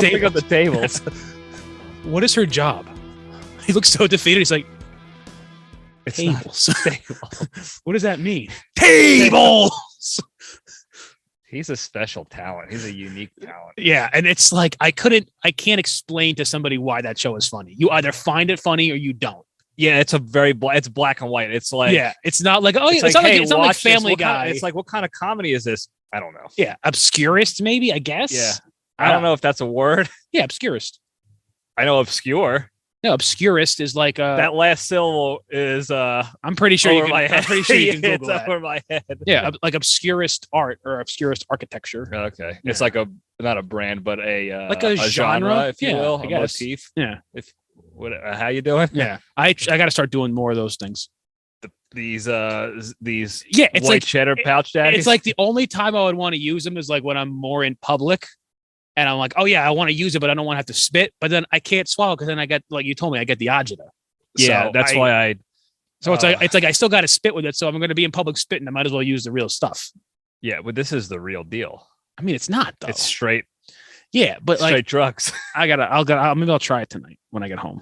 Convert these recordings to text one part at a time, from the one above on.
Don't pick up the tables. What is her job? He looks so defeated. He's like, It's tables. not tables. What does that mean? Tables. He's a special talent. He's a unique talent. Yeah, and it's like I can't explain to somebody why that show is funny. You either find it funny or you don't. Yeah, it's it's black and white. It's like, yeah, it's not like, oh, it's it's like, not like, hey, it's not like watch this. Family Guy. It's like, what kind of comedy is this? I don't know. Yeah, obscurist maybe, I guess. Yeah, I don't know if that's a word. Yeah, obscurist. I know obscure. No, obscurist is like that last syllable is I'm pretty sure you can. I'm pretty sure you can Google it's that. over my head. Yeah, like obscurist art or obscurist architecture. Okay, Yeah. it's like not a brand, but a like a genre, if you will, I a guess. motif. Yeah. How you doing? Yeah, I got to start doing more of those things. These Yeah, it's white like cheddar pouch daddies. It's like the only time I would want to use them is like when I'm more in public, and I'm like, oh yeah, I want to use it, but I don't want to have to spit. But then I can't swallow because then I get, like you told me, I get the agita. Yeah, So that's why I. So it's like I still got to spit with it. So I'm going to be in public spitting. I might as well use the real stuff. Yeah, but this is the real deal. I mean, it's not though. It's straight. Yeah, but Straight like drugs maybe I'll try it tonight when I get home.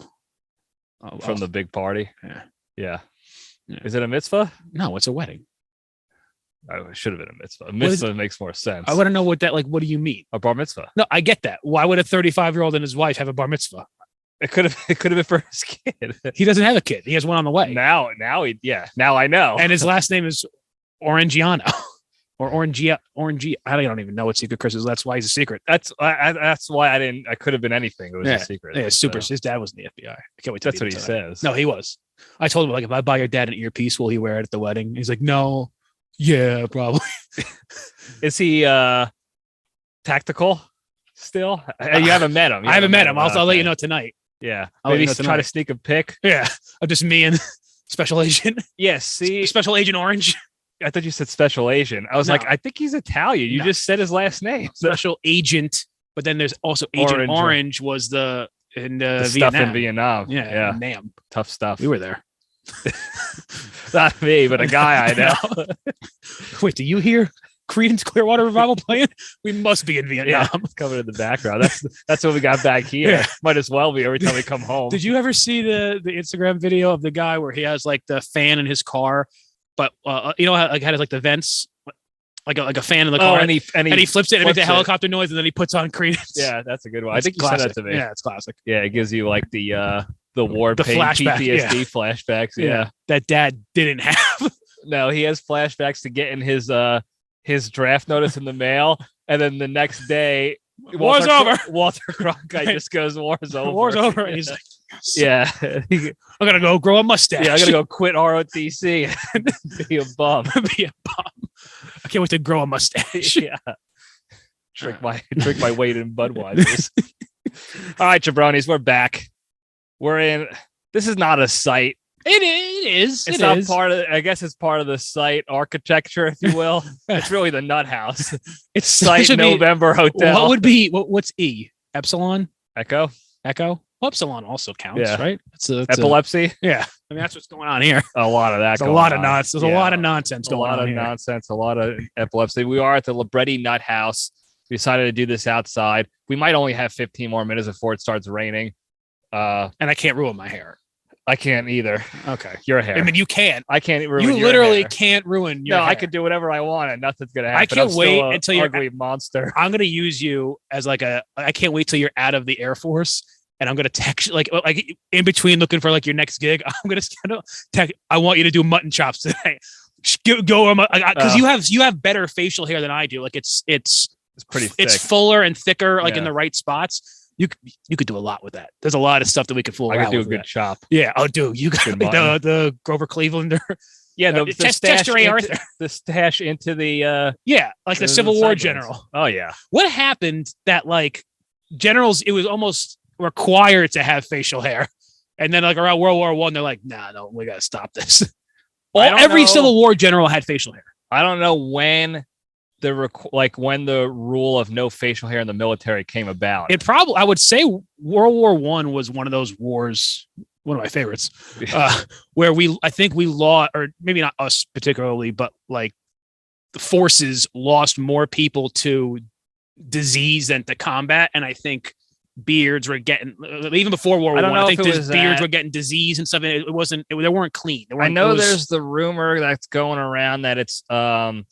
from the big party. Yeah. Yeah. Yeah. Is it a mitzvah? No, it's a wedding. Oh, it should have been a mitzvah. A mitzvah makes more sense. I want to know what do you mean? A bar mitzvah. No, I get that. Why would a 35-year-old and his wife have a bar mitzvah? It could have been for his kid. He doesn't have a kid. He has one on the way. Now I know. And his last name is Orangiano or Orangia. I don't even know what Secret Chris is. That's why he's a secret. That's why I didn't. I could have been anything. It was a secret. Yeah, super. So, His dad was in the FBI. I can't wait to that's what he says. No, he was. I told him, like, if I buy your dad an earpiece, will he wear it at the wedding? He's like, no. Yeah, probably. Is he tactical still? You haven't met him. I haven't met him. I'll let you know tonight. Yeah. I'll Maybe let you know try to tonight. sneak a pic. Yeah. Of just me and Special Agent. Yes. See, Special Agent Orange. I thought you said Special Agent. I was No. like, I think he's Italian. You No. just said his last name. Special Agent. But then there's also Agent Orange was the stuff Vietnam. in Vietnam. Yeah. Nam. Tough stuff. We were there. Not me, but a guy I know. Wait, do you hear Creedence Clearwater Revival playing? We must be in Vietnam. Yeah, it's coming in the background. That's what we got back here. Yeah. Might as well be every time we come home. Did you ever see the Instagram video of the guy where he has like the fan in his car, but you know how like had like the vents, like a fan in the car, and he flips it and makes a flips it. helicopter noise, and then he puts on Creedence. Yeah, that's a good one. It's I think classic. you said that to me. Yeah, it's classic. Yeah, it gives you like the war The pain flashback, PTSD flashbacks. Yeah. that dad didn't have. No, he has flashbacks to getting his draft notice in the mail, and then the next day, War's over. Walter Cronkite just goes, "War's over." War's over, and he's like, yes. "Yeah, I'm gonna go grow a mustache. yeah, I'm gonna go quit ROTC and be a bum." be a bum. I can't wait to grow a mustache. Yeah, drink my weight in Budweiser's. All right, jabronis, we're back. We're in. This is not a site. It is. It's not part of. I guess it's part of the site architecture, if you will. It's really the Nut House. It's Site November Hotel. What would be what's E? Epsilon? Echo? Well, Epsilon also counts, Yeah. right? It's Epilepsy? yeah. I mean, that's what's going on here. A lot of that. There's a lot of nonsense. There's a lot of nonsense A going lot on of here. nonsense. A lot of epilepsy. We are at the Libretti Nut House. We decided to do this outside. We might only have 15 more minutes before it starts raining. And I can't ruin my hair. I can't either. Okay. Your hair. I mean, you can't. I can't ruin You your literally hair. can't ruin your No, hair. I could do whatever I want and nothing's gonna happen. I can't I'm wait still until you're ugly monster. I'm gonna use you as like I can't wait till you're out of the Air Force, and I'm gonna text you like in between looking for like your next gig. I'm gonna text. I want you to do mutton chops today. Go because you have better facial hair than I do. Like it's pretty thick. It's fuller and thicker, like in Yeah. the right spots. You could do a lot with that. There's a lot of stuff that we could fool I around could do a with good that. chop. Yeah. Oh, dude, you got Good the Grover Clevelander. Yeah, the stash Ray into, Arthur. the stash into the Yeah, like the Civil War sideways. general. Oh yeah. What happened that like generals? It was almost required to have facial hair, and then like around World War I, they're like, nah, no, we gotta stop this. Every Civil War general had facial hair. I don't know when when the rule of no facial hair in the military came about. I would say World War I was one of those wars, one of my favorites, where I think we lost, or maybe not us particularly, but like the forces lost more people to disease than to combat. And I think beards were getting, even before World War I, I think beards were getting disease and stuff. It wasn't, they weren't clean. I know there's the rumor that's going around that it's, you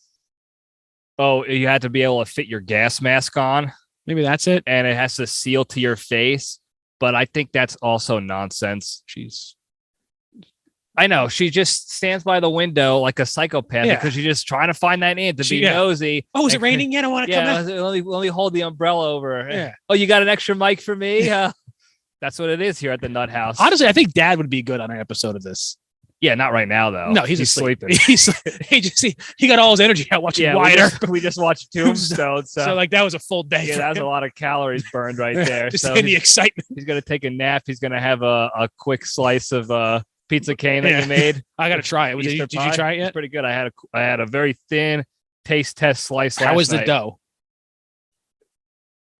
had to be able to fit your gas mask on. Maybe that's it. And it has to seal to your face. But I think that's also nonsense. I know. She just stands by the window like a psychopath because she's just trying to find that ant to be nosy. Oh, is it raining yet? I want to come out. Let me hold the umbrella over. Yeah. Oh, you got an extra mic for me? That's what it is here at the Nut House. Honestly, I think Dad would be good on an episode of this. Yeah, not right now though. No, he's sleeping. He got all his energy out watching Wide Earth. We just watched Tombstone. So like that was a full day. Yeah, that was a lot of calories burned right there. Just in the excitement. He's gonna take a nap. He's gonna have a quick slice of pizza cane that you made. I gotta try it. Did you try it yet? It's pretty good. I had a very thin taste test slice. How was the dough?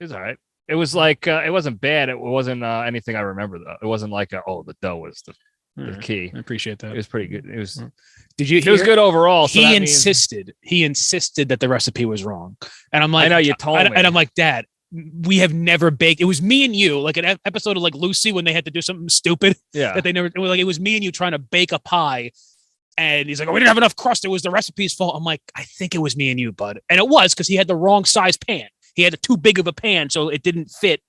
It was all right. It was like it wasn't bad. It wasn't anything I remember though. It wasn't like the dough was the key. I appreciate that. It was pretty good. It was. Did you? It was good overall. So he insisted. He insisted that the recipe was wrong, and I'm like, I know you told me, and I'm like, Dad, we have never baked. It was me and you, like an episode of like Lucy when they had to do something stupid. Yeah. That they never. It was me and you trying to bake a pie, and he's like, oh, we didn't have enough crust. It was the recipe's fault. I'm like, I think it was me and you, bud, and it was because he had the wrong size pan. He had too big of a pan, so it didn't fit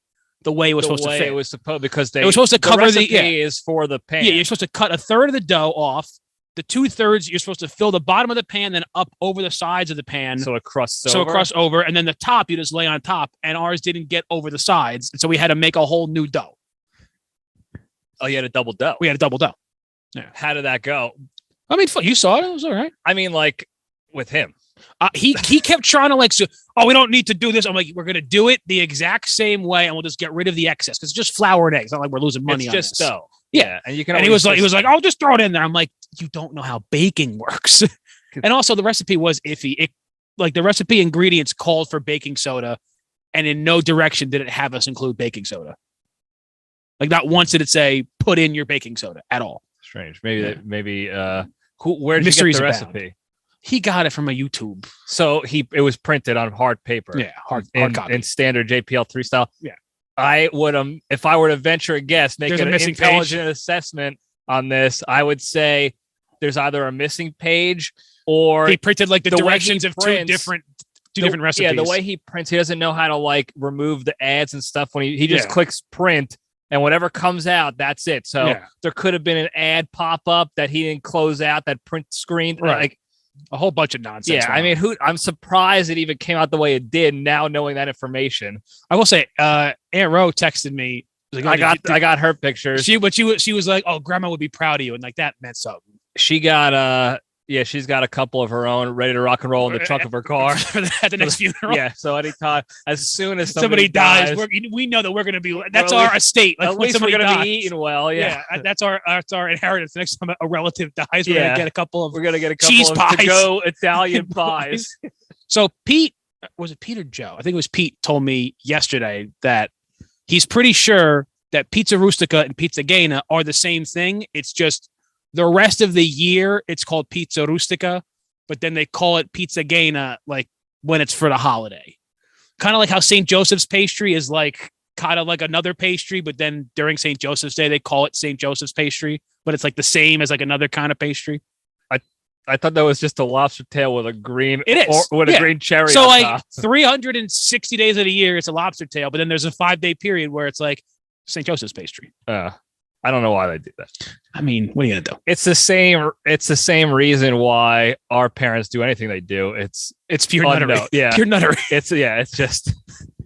the way it was supposed to fit. It was supposed it was supposed to cover the is for the pan. Yeah, you're supposed to cut a third of the dough off. The 2/3 you're supposed to fill the bottom of the pan, then up over the sides of the pan, so it crusts over, and then the top you just lay on top. And ours didn't get over the sides, and so we had to make a whole new dough. Oh, you had a double dough. We had a double dough. Yeah. How did that go? I mean, you saw it. It was all right. I mean, like with him. He kept trying to we don't need to do this. I'm like, we're going to do it the exact same way, and we'll just get rid of the excess because it's just flour and eggs. It's not like we're losing money on this. It's just dough. Yeah. And you can. And he was like, I'll just throw it in there. I'm like, you don't know how baking works. And also the recipe was iffy. The recipe ingredients called for baking soda, and in no direction did it have us include baking soda. Like not once did it say put in your baking soda at all. Strange. Where did you get the recipe? He got it from a YouTube. So it was printed on hard paper. Yeah, hard copy. In standard JPL 3 style. Yeah. I would if I were to venture a guess, make an intelligent assessment on this, I would say there's either a missing page or he printed like the directions of two different recipes. Yeah, the way he prints, he doesn't know how to remove the ads and stuff when he just clicks print. And whatever comes out, that's it. So there could have been an ad pop up that he didn't close out, that print screen. Right. A whole bunch of nonsense. Yeah, I mean, I'm surprised it even came out the way it did. Now knowing that information, I will say, Aunt Ro texted me. Like, I got her pictures. She was like, "Oh, Grandma would be proud of you," and like that meant something. She got she's got a couple of her own ready to rock and roll in the trunk of her car at the next funeral. Yeah, so anytime, as soon as somebody dies, we know that we're going to be. That's our estate. Like, at least we're going to be eating well. Yeah, that's our inheritance. Next time a relative dies, we're going to get a couple of cheese pies. To go Italian pies. So Pete, was it Pete or Joe? I think it was Pete. Told me yesterday that he's pretty sure that Pizza Rustica and Pizza Gaina are the same thing. It's just the rest of the year it's called Pizza Rustica, but then they call it Pizza Gaina like when it's for the holiday. Kind of like how St. Joseph's pastry is like kind of like another pastry, but then during St. Joseph's Day they call it St. Joseph's pastry, but it's like the same as like another kind of pastry. I thought that was just a lobster tail with a green a green cherry. So like 360 days of the year it's a lobster tail, but then there's a 5-day period where it's like St. Joseph's pastry. I don't know why they do that. I mean, what are you gonna do? It's the same reason why our parents do anything they do. It's pure nuttery. Yeah, pure nuttery. It's just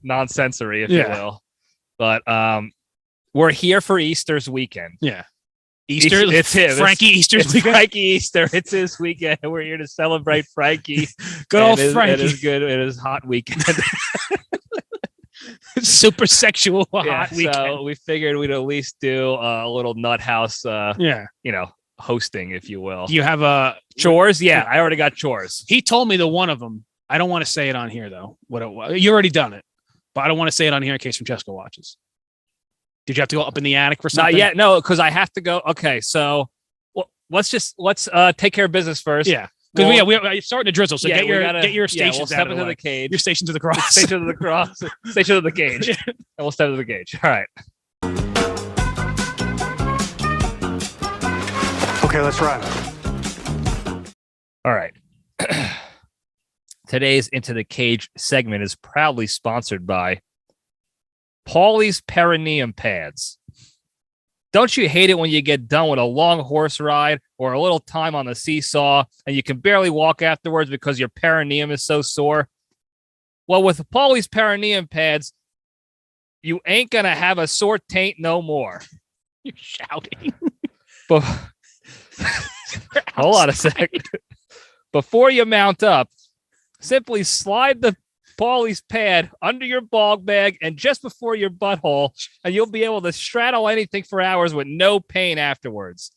nonsensory, if you will. But we're here for Easter's weekend. Yeah, Easter. It's him. Frankie Easter's weekend. Frankie Easter. It's his weekend. We're here to celebrate Frankie. Good old Frankie. It is good. It is hot weekend. Super sexual hot weekend. So we figured we'd at least do a little Nut House hosting, if you will. Do you have chores? Yeah, I already got chores. He told me the one of them. I don't want to say it on here though. What it was. You already done it, but I don't want to say it on here in case Francesca watches. Did you have to go up in the attic for something? Not yet. No, because I have to go. Okay, so let's take care of business first. Yeah. Because it's starting to drizzle. So get your stations we'll step into the cage. Your station to the cross. Station to the cross. Station to the cage. And we'll step to the cage. All right. Okay, let's run. All right. Today's Into the Cage segment is proudly sponsored by Paulie's Perineum Pads. Don't you hate it when you get done with a long horse ride or a little time on the seesaw and you can barely walk afterwards because your perineum is so sore? Well, with Paulie's Perineum Pads, you ain't going to have a sore taint no more. You're shouting. But hold on a second. Before you mount up, simply slide the Paulie's pad under your bog bag and just before your butthole, and you'll be able to straddle anything for hours with no pain afterwards.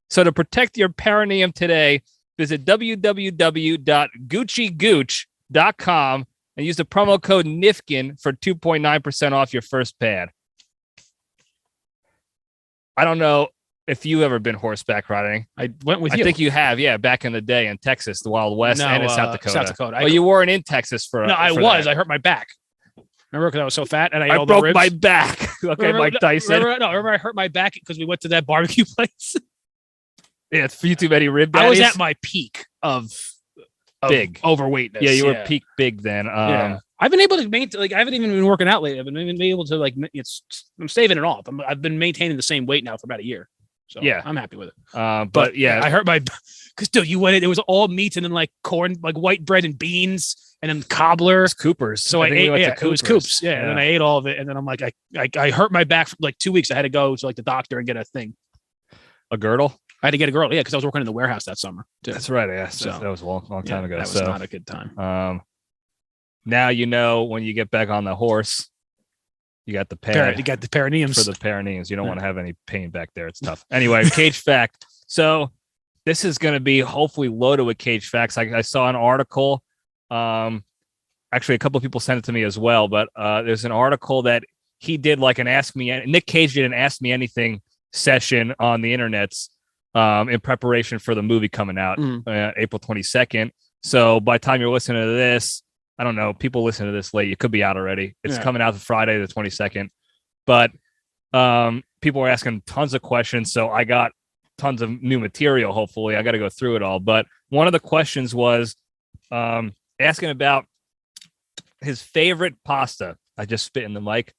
So to protect your perineum today, visit www.guccigooch.com and use the promo code NIFKIN for 2.9% off your first pad. I don't know if you ever been horseback riding. I went with you. I think you have, back in the day in Texas, the Wild West, and in South Dakota. South Dakota. Well, you weren't in Texas for. No, I was. That. I hurt my back. Remember, because I was so fat and I broke my back. Okay, Mike Tyson. Remember, I hurt my back because we went to that barbecue place. Yeah, it's for you too many rib daddies. I was at my peak of big overweightness. Yeah, you were peak big then. I've been able to maintain. I haven't even been working out lately. I've been able to I'm saving it off. I've been maintaining the same weight now for about a year. So yeah, I'm happy with it. But I hurt my because dude, you went in. It was all meat and then like corn, like white bread and beans, and then cobbler. It's Cooper's. So I ate. Yeah, it was Coops. Yeah, and then I ate all of it, and then I'm like, I hurt my back for like 2 weeks. I had to go to like the doctor and get a thing. A girdle. I had to get a girdle. Yeah, because I was working in the warehouse that summer. Too. That's right. Yeah, so that was a long time ago. That was not a good time. Now you know when you get back on the horse. You got the pad. You got the perineums. For the perineums. You don't want to have any pain back there. It's tough. Anyway, cage fact. So this is going to be hopefully loaded with cage facts. I saw an article. Actually, a couple of people sent it to me as well. But there's an article that he did like an Ask Me. Nic Cage did an Ask Me Anything session on the internets in preparation for the movie coming out April 22nd. So by the time you're listening to this, I don't know. People listen to this late. It could be out already. It's coming out Friday, the 22nd. But people were asking tons of questions. So I got tons of new material, hopefully. I got to go through it all. But one of the questions was asking about his favorite pasta. I just spit in the mic.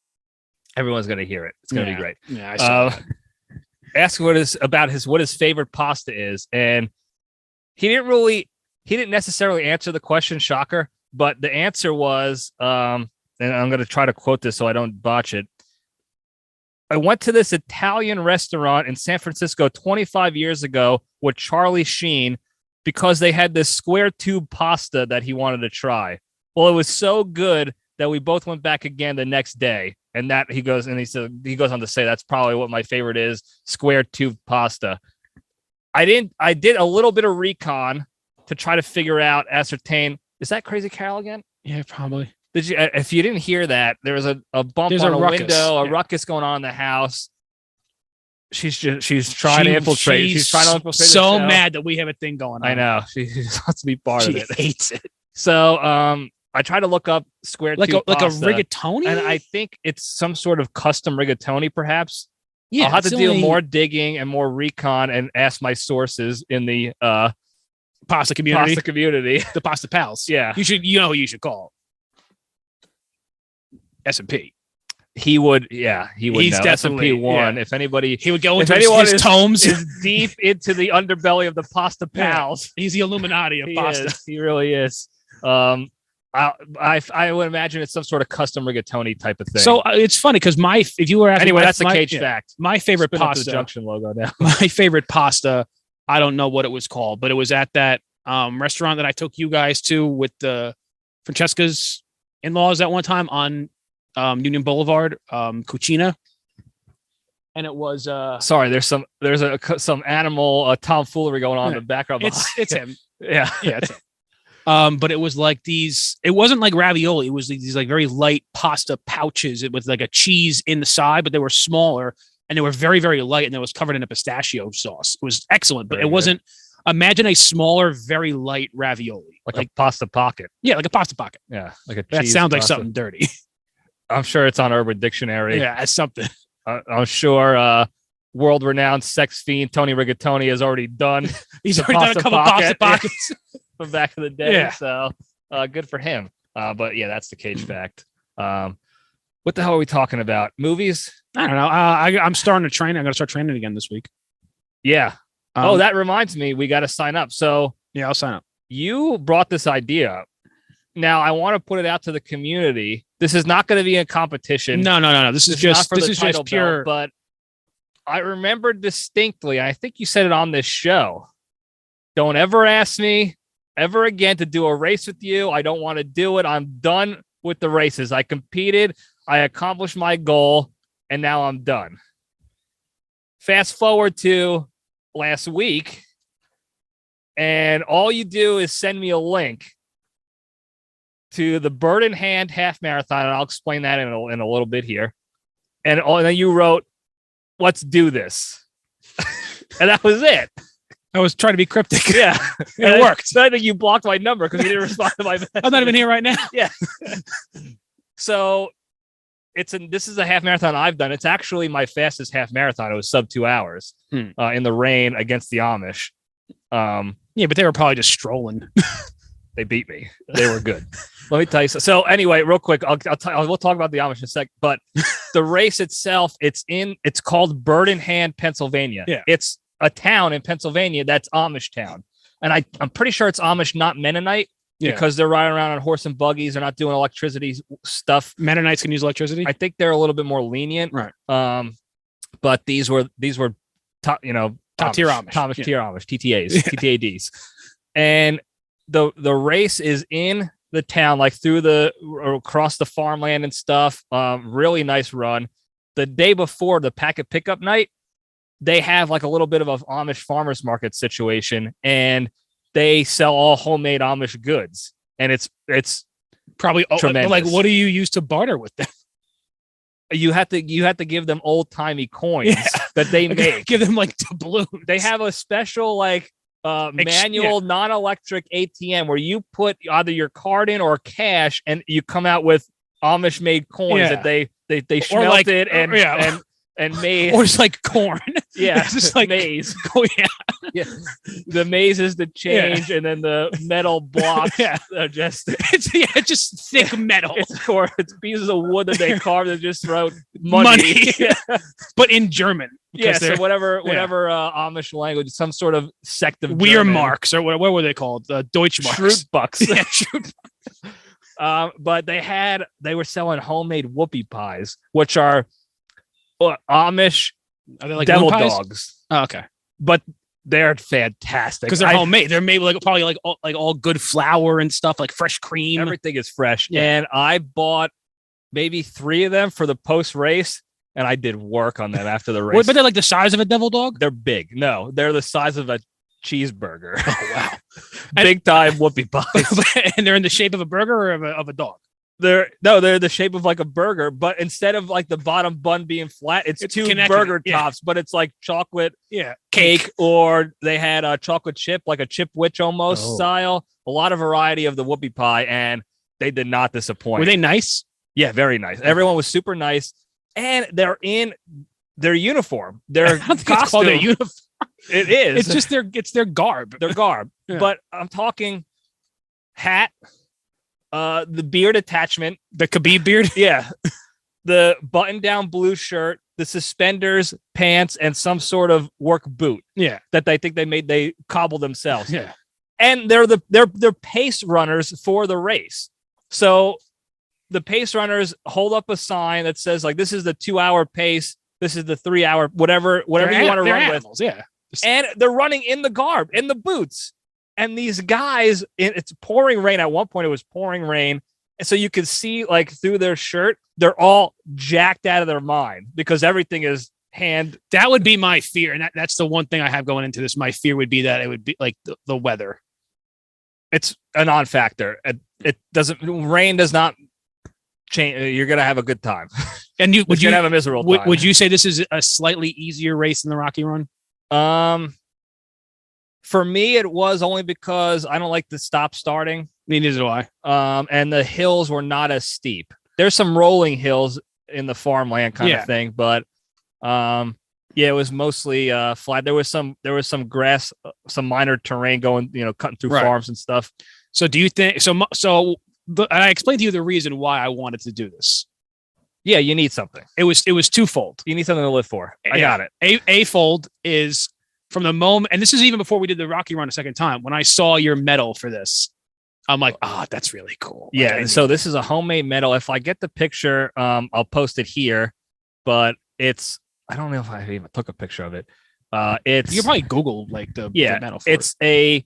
Everyone's going to hear it. It's going to be great. Yeah, I saw ask what his favorite pasta is. And he didn't necessarily answer the question, shocker. But the answer was, and I'm going to try to quote this so I don't botch it. I went to this Italian restaurant in San Francisco 25 years ago with Charlie Sheen because they had this square tube pasta that he wanted to try. Well, it was so good that we both went back again the next day. And that he goes on to say that's probably what my favorite is, square tube pasta. I did a little bit of recon to try to ascertain. Is that Crazy Carol again? Yeah, probably. Did you? If you didn't hear that, there was a bump on a window, a ruckus going on in the house. She's trying to infiltrate. She's trying to infiltrate. So mad that we have a thing going on. I know. She just wants to be part of it. She hates it. So I tried to look up square tube like pasta, a rigatoni, and I think it's some sort of custom rigatoni, perhaps. Yeah, I'll have to do more digging and more recon and ask my sources in the pasta community, the pasta pals. Yeah, you know who you should call. S&P. He would know. S&P won. Yeah. If anybody, he would go into his tomes. Is deep into the underbelly of the pasta pals. Yeah. He's the Illuminati of pasta. He really is. I would imagine it's some sort of custom rigatoni type of thing. So it's funny because if you were asking, that's the cage fact. My favorite pasta, the Junction logo now. My favorite pasta. I don't know what it was called, but it was at that restaurant that I took you guys to with the Francesca's in-laws at one time on Union Boulevard, Cucina. And it was sorry, there's some animal tomfoolery going on in the background. It's him. Yeah. It's him. But it was like it wasn't like ravioli. It was these like very light pasta pouches with like a cheese in the side, but they were smaller and they were very, very light and it was covered in a pistachio sauce. It was excellent, but it wasn't Imagine a smaller, very light ravioli. Like a pasta pocket. Yeah, like a pasta pocket. Yeah, like a That cheese sounds like pasta. something dirty. I'm sure it's on Urban Dictionary. Yeah, that's something. I'm sure world-renowned sex fiend Tony Rigatoni has already done. He's the already done a couple pasta pockets from back in the day. Yeah. So good for him. But yeah, that's the Cage fact. What the hell are we talking about? Movies? I don't know. I'm starting to train. I'm going to start training again this week. Yeah. That reminds me. We got to sign up. So yeah, I'll sign up. You brought this idea up. Now I want to put it out to the community. This is not going to be a competition. No. This is just pure. But I remember distinctly, I think you said it on this show. Don't ever ask me ever again to do a race with you. I don't want to do it. I'm done with the races. I competed. I accomplished my goal, and now I'm done. Fast forward to last week, and all you do is send me a link to the Bird in Hand half marathon, and I'll explain that in a little bit here. And then you wrote, "Let's do this," and that was it. I was trying to be cryptic. Yeah, it worked. So I think you blocked my number because you didn't respond to my message. I'm not even here right now. Yeah. So this is a half marathon I've done. It's actually my fastest half marathon. It was sub 2 hours in the rain against the Amish. Yeah, but they were probably just strolling. They beat me. They were good. Let me tell you. So anyway, real quick, we'll talk about the Amish in a sec. But the race itself, it's called Bird in Hand, Pennsylvania. Yeah. It's a town in Pennsylvania that's Amish town. And I'm pretty sure it's Amish, not Mennonite, because they're riding around on horse and buggies. They're not doing electricity stuff. Mennonites can use electricity. I think they're a little bit more lenient. Right. But these were top, top tier Amish. Tier Amish, TTAs, TTADs. And the race is in the town, like across the farmland and stuff. Really nice run. The day before the packet pickup night, they have like a little bit of an Amish farmers market situation, and they sell all homemade Amish goods. And it's probably tremendous. Like, what do you use to barter with them? You have to give them old timey coins that they make. Give them like doubloons. They have a special manual non-electric ATM where you put either your card in or cash, and you come out with Amish made coins that they smelted and made, or it's like corn. Yeah, it's just like maize. Oh yeah. The maize is the change, and then the metal blocks are just it's just thick metal. It's pieces of wood that they carved and just wrote money. But in German. So whatever Amish language, some sort of sect of Wehrmarks, or what were they called? Deutschmarks. Schrutbucks. Yeah, Schrutbucks. But they were selling homemade whoopie pies, which are Amish devil dogs. Oh, okay. But they're fantastic because they're homemade. They're made probably all good flour and stuff, like fresh cream. Everything is fresh. Yeah. And I bought maybe 3 of them for the post race, and I did work on them after the race. But they're like the size of a devil dog? They're big. No, they're the size of a cheeseburger. Oh wow. Big time whoopie pies. And they're in the shape of a burger or of a dog? They're the shape of like a burger, but instead of like the bottom bun being flat, it's 2 burger tops, but it's like chocolate cake, or they had a chocolate chip, like a chip witch almost style. A lot of variety of the whoopie pie, and they did not disappoint. Were they nice? Yeah, very nice. Everyone was super nice, and they're in their uniform. Their costume. Their uniform. It is. It's just their garb. Their garb. Yeah. But I'm talking hat. The beard attachment, the Khabib beard, the button-down blue shirt, the suspenders, pants, and some sort of work boot, that they think they cobbled themselves, and they're pace runners for the race. So the pace runners hold up a sign that says like, this is the 2-hour pace, this is the 3-hour, whatever you want to run animals, with, and they're running in the garb, in the boots. And these guys, it's pouring rain. At one point, it was pouring rain. And so you could see, like, through their shirt, they're all jacked out of their mind because everything is hand. That would be my fear. And that's the one thing I have going into this. My fear would be that it would be like the weather. It's a non-factor. Rain does not change. You're going to have a good time. And would you have a miserable time. Would you say this is a slightly easier race than the Rocky Run? For me, it was only because I don't like the stop starting. Me neither do I. And the hills were not as steep. There's some rolling hills in the farmland kind of thing, but it was mostly flat. There was some grass, some minor terrain going, cutting through farms and stuff. So do you think I explained to you the reason why I wanted to do this. Yeah, you need something. It was twofold. You need something to live for. I got it. A fold is from the moment, and this is even before we did the Rocky Run a second time, when I saw your medal for this, I'm like, that's really cool. Yeah. So this is a homemade medal. If I get the picture, I'll post it here, but I don't know if I even took a picture of it. You can probably Google like the medal. It's a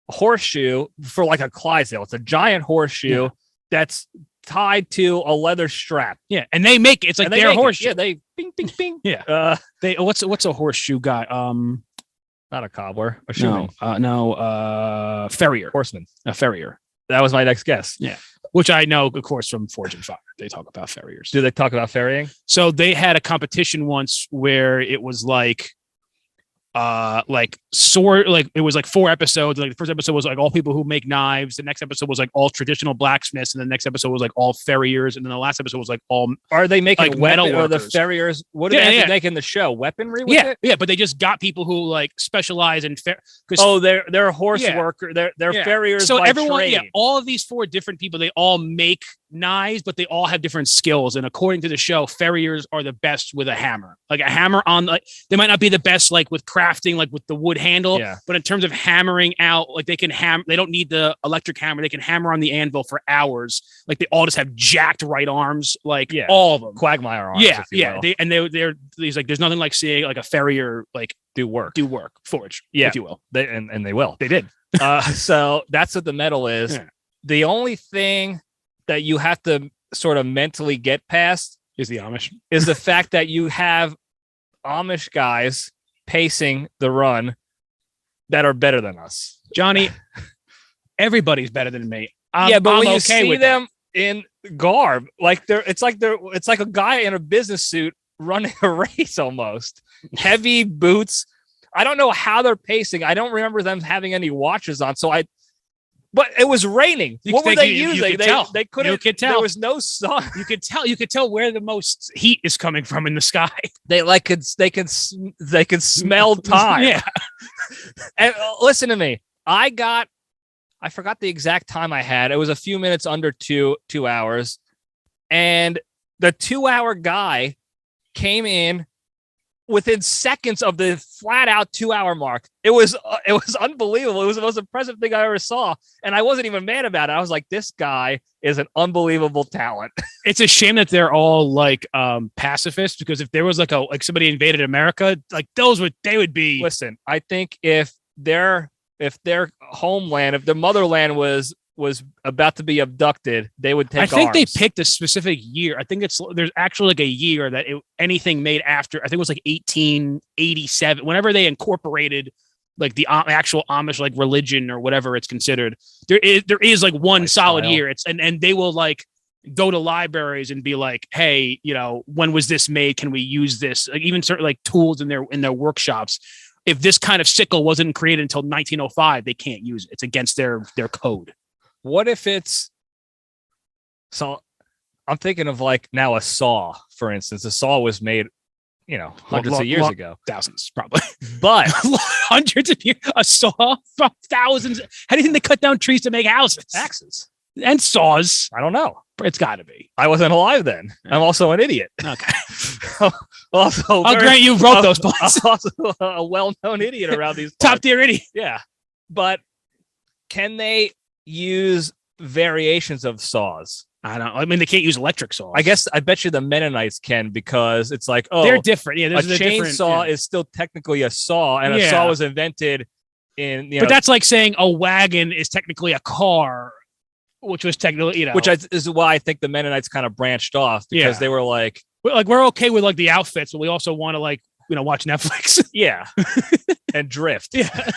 horseshoe for like a Clydesdale. It's a giant horseshoe that's tied to a leather strap. Yeah. And they make it. It's like their horseshoe. Yeah. They bing, bing, bing. Yeah. What's a horseshoe guy? Not a cobbler. Farrier. Horseman. A farrier. That was my next guess. Yeah. Which I know, of course, from Forge and Fire. They talk about farriers. Do they talk about ferrying? So they had a competition once where it was like it was like 4 episodes. Like the first episode was like all people who make knives. The next episode was like all traditional blacksmiths, and the next episode was like all farriers, and then the last episode was like all. Are they making like metal or the farriers? What do they have to make in the show? Weaponry? With it? Yeah, but they just got people who like specialize in they're a horse worker. They're farriers. So by everyone, trade. all of these 4 different people, they all make knives, but they all have different skills. And according to the show, farriers are the best with a hammer. Like a hammer on, like they might not be the best like with crafting, like with the wood handle, but in terms of hammering out, like they can hammer. They don't need the electric hammer. They can hammer on the anvil for hours. Like they all just have jacked right arms. Like all of them, Quagmire arms. Yeah. He's like, there's nothing like seeing like a farrier like do work, forge, if you will. They will. They did. So that's what the medal is. Yeah. The only thing that you have to sort of mentally get past is the fact that you have Amish guys pacing the run that are better than us. Johnny, everybody's better than me. But when you see them in garb, like it's like a guy in a business suit running a race almost. Heavy boots. I don't know how they're pacing. I don't remember them having any watches on. But it was raining. What were they using? They couldn't. You could tell. There was no sun. You could tell where the most heat is coming from in the sky. They could smell time. Yeah. And listen to me. I forgot the exact time I had. It was a few minutes under 2 hours, and the 2-hour guy came in within seconds of the flat out 2-hour mark. It was unbelievable. It was the most impressive thing I ever saw. And I wasn't even mad about it. I was like, this guy is an unbelievable talent. It's a shame that they're all like pacifists, because if there was like somebody invaded America, like they would be. Listen, I think if their homeland, if their motherland was about to be abducted, they would take I think arms. they picked a specific year. I think there's actually like a year that anything made after, I think it was like 1887, whenever they incorporated like the actual Amish like religion or whatever it's considered. There is like one solid year. It's and they will like go to libraries and be like, hey, when was this made? Can we use this? Like even certain like tools in their workshops. If this kind of sickle wasn't created until 1905, they can't use it. It's against their code. What if so I'm thinking of like now a saw, for instance. A saw was made, hundreds of years ago. Thousands, probably. But hundreds of years, a saw from thousands. How do you think they cut down trees to make houses? Axes. And saws. I don't know. It's got to be. I wasn't alive then. I'm also an idiot. Okay. Also, I'll grant you wrote those points. Also a well-known idiot around these top tier idiot. Yeah. But can they use variations of saws? I don't know. I mean, they can't use electric saws. I bet you the Mennonites can, because it's like, they're different. Yeah, a chainsaw is still technically a saw, and a saw was invented in. But that's like saying a wagon is technically a car, which was technically, which is why I think the Mennonites kind of branched off, because they were like we're okay with like the outfits, but we also want to like watch Netflix. Yeah, and drift. Yeah.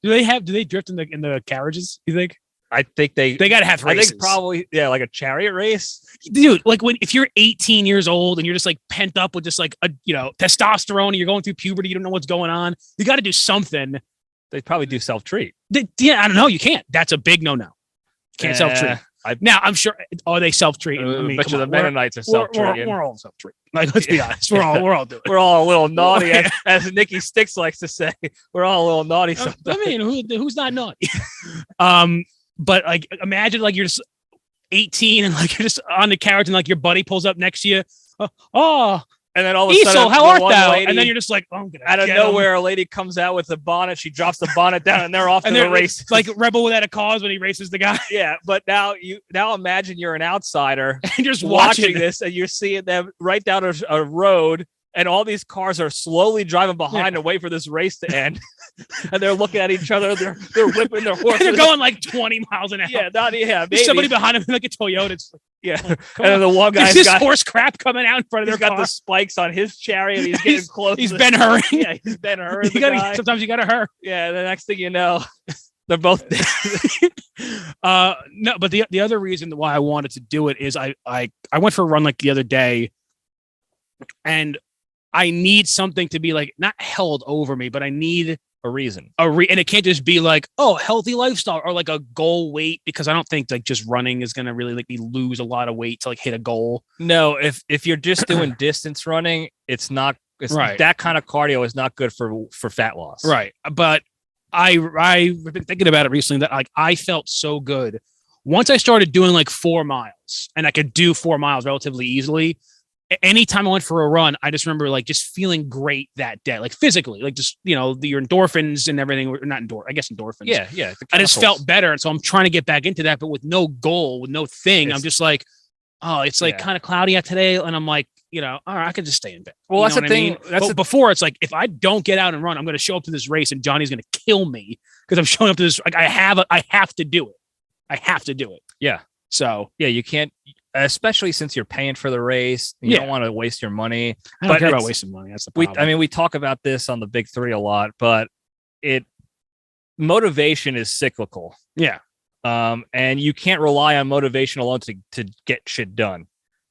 Do they drift in the carriages, you think? I think they got to have races. I think probably, like a chariot race. Dude, like if you're 18 years old and you're just like pent up with just like testosterone and you're going through puberty, you don't know what's going on. You got to do something They probably do self-treat. Yeah, I don't know. You can't. That's a big no. Can't self-treat. Now, I'm sure. Are they self-treat? I mean, bet you the Mennonites are self-treating. We're all self-treat. Like, let's be honest. We're all doing it. We're all a little naughty, as Nicky Styxx likes to say. We're all a little naughty sometimes. I mean, who's not naughty? But like, imagine like you're just 18 and like you're just on the couch and like your buddy pulls up next to you. And then all of a sudden, how art thou? And then you're just like, oh, I'm gonna out of nowhere, a lady comes out with a bonnet. She drops the bonnet down, and they're off to the race. It's like Rebel Without a Cause when he races the guy. Yeah, but now imagine you're an outsider and you're just watching this, and you're seeing them right down a road, and all these cars are slowly driving behind to wait for this race to end. And they're looking at each other. They're whipping their horses. They're going like 20 miles an hour. Yeah, maybe. There's somebody behind him like a Toyota. It's like, yeah, and then the one guy's got horse crap coming out in front of their car. He's got the spikes on his chariot. He's getting close. He's Ben Hurring. Yeah, he's Ben Hurring. Sometimes you got to hurry. Yeah, the next thing you know, they're both dead. No, but the other reason why I wanted to do it is I went for a run like the other day, and I need something to be like not held over me, but I need a reason. And it can't just be like, oh, healthy lifestyle or like a goal weight, because I don't think like just running is going to really like me lose a lot of weight to like hit a goal. No, if you're just doing distance running, it's not. Right. That kind of cardio is not good for fat loss. Right. But I've been thinking about it recently that like I felt so good once I started doing like 4 miles, and I could do 4 miles relatively easily. Anytime I went for a run, I just remember like just feeling great that day, like physically, like just, your endorphins and everything. I guess endorphins. Yeah. I just felt better. And so I'm trying to get back into that, but with no goal, with no thing. I'm just like, oh, it's like kind of cloudy out today. And I'm like, all right, I could just stay in bed. Well, that's the thing. Before it's like, if I don't get out and run, I'm going to show up to this race and Johnny's going to kill me because I'm showing up to this. Like I have to do it. I have to do it. Yeah. So yeah, you can't, especially since you're paying for the race. You don't want to waste your money. I don't care about wasting money. That's the problem. We talk about this on the Big Three a lot, but motivation is cyclical. Yeah. And you can't rely on motivation alone to get shit done.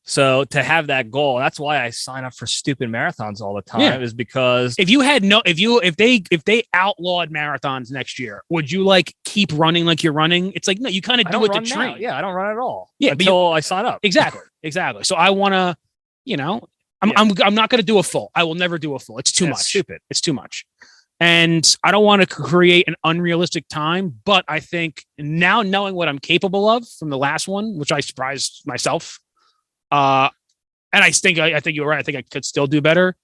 So to have that goal, that's why I sign up for stupid marathons all the time, is because if they outlawed marathons next year, would you like keep running like you're running? It's like, no, you kind of do it to train. Yeah, I don't run at all. Yeah, until I sign up. Exactly. So I want to, I'm not going to do a full. I will never do a full. It's too much. Stupid. It's too much. And I don't want to create an unrealistic time, but I think now knowing what I'm capable of from the last one, which I surprised myself, and I think you were right. I think I could still do better.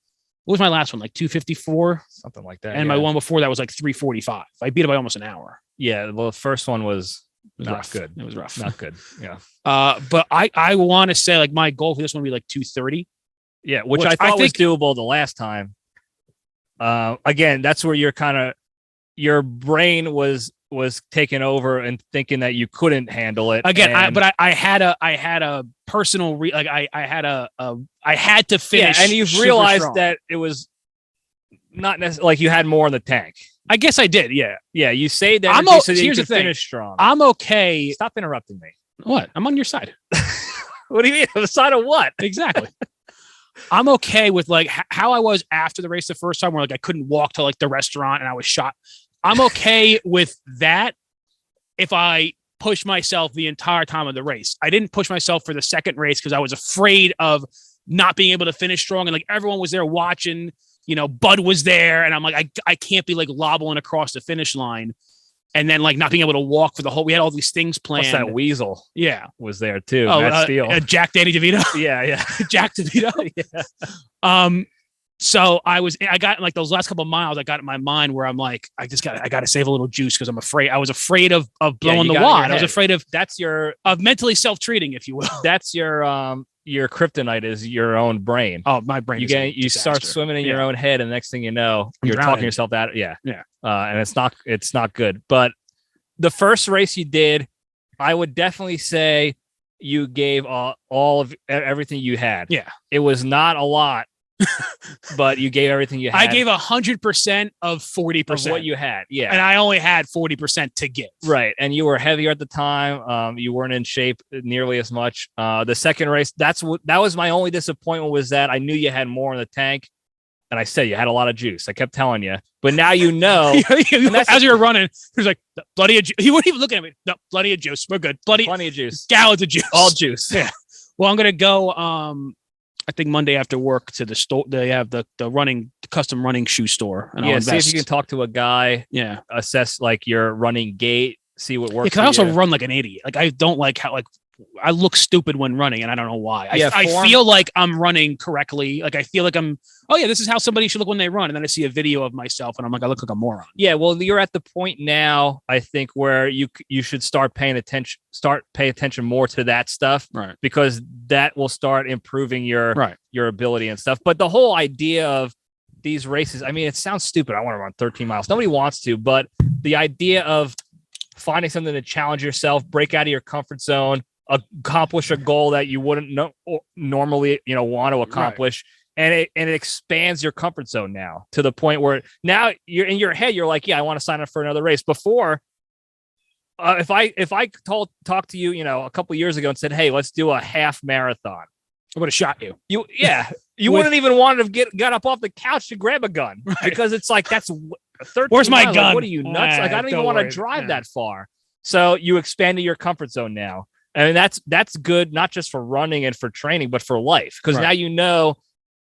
What was my last one? Like 254, something like that. And my one before that was like 345. I beat it by almost an hour. Yeah. Well, the first one was not rough. Good. It was rough. Not good. Yeah. But I want to say like my goal for this one would be like 230. Yeah. Which I thought was doable the last time. Again, that's where your brain was taken over and thinking that you couldn't handle it. Again, I had a personal I had to finish. Yeah, and you've realized that it was not necessarily like you had more in the tank. I guess I did. Yeah. Yeah. You saved energy so that you could finish strong. I'm okay. Stop interrupting me. What? I'm on your side. What do you mean? On the side of what? Exactly. I'm okay with like how I was after the race the first time, where like I couldn't walk to like the restaurant and I was shot. I'm okay with that if I push myself the entire time of the race. I didn't push myself for the second race because I was afraid of not being able to finish strong, and like everyone was there watching. Bud was there, and I'm like, I can't be like lobbling across the finish line and then like not being able to walk for the whole. We had all these things planned. Plus that Weasel, was there too. Matt Steele, Jack Danny DeVito, yeah, Jack DeVito, yeah. So I got like those last couple of miles. I got in my mind where I'm like, I got to save a little juice because I'm afraid. I was afraid of blowing the wad. I was afraid of mentally self-treating, if you will. That's your kryptonite is your own brain. Oh, my brain. You start swimming in your own head, and the next thing you know, you're talking yourself out. Yeah. And it's not good. But the first race you did, I would definitely say you gave all of everything you had. Yeah. It was not a lot, but you gave everything you had. I gave 100% of 40% of what you had. Yeah. And I only had 40% to give. Right. And you were heavier at the time. You weren't in shape nearly as much. The second race, that was my only disappointment, was that I knew you had more in the tank. And I said, you had a lot of juice. I kept telling you, but now you know. As you were running, he was like, plenty of juice. He wouldn't even look at me. No, plenty of juice. We're good. Plenty of juice. Gallons of juice. All juice. Yeah. Well, I'm going to go, I think Monday after work to the store. They have the custom running shoe store. And see if you can talk to a guy. Yeah. Assess like your running gait. See what works. Because I also run like an idiot. Like I don't like how I look stupid when running, and I don't know why. I feel like I'm running correctly. Like I feel like this is how somebody should look when they run. And then I see a video of myself, and I'm like, I look like a moron. Yeah, well, you're at the point now, I think, where you should pay attention more to that stuff, right? Because that will start improving your ability and stuff. But the whole idea of these races, I mean, it sounds stupid. I want to run 13 miles. Nobody wants to, but the idea of finding something to challenge yourself, break out of your comfort zone, accomplish a goal that you wouldn't normally want to accomplish, and it expands your comfort zone now to the point where now you're in your head, you're like, yeah, I want to sign up for another race. Before, if I talked to you a couple years ago and said, hey, let's do a half marathon, I would have shot you. You wouldn't even want to get up off the couch to grab a gun, because it's like, that's 13 where's my miles. gun? Like, what are you nuts? Like, I don't even want to drive that far. So you expanded your comfort zone now. And that's good, not just for running and for training, but for life. Because now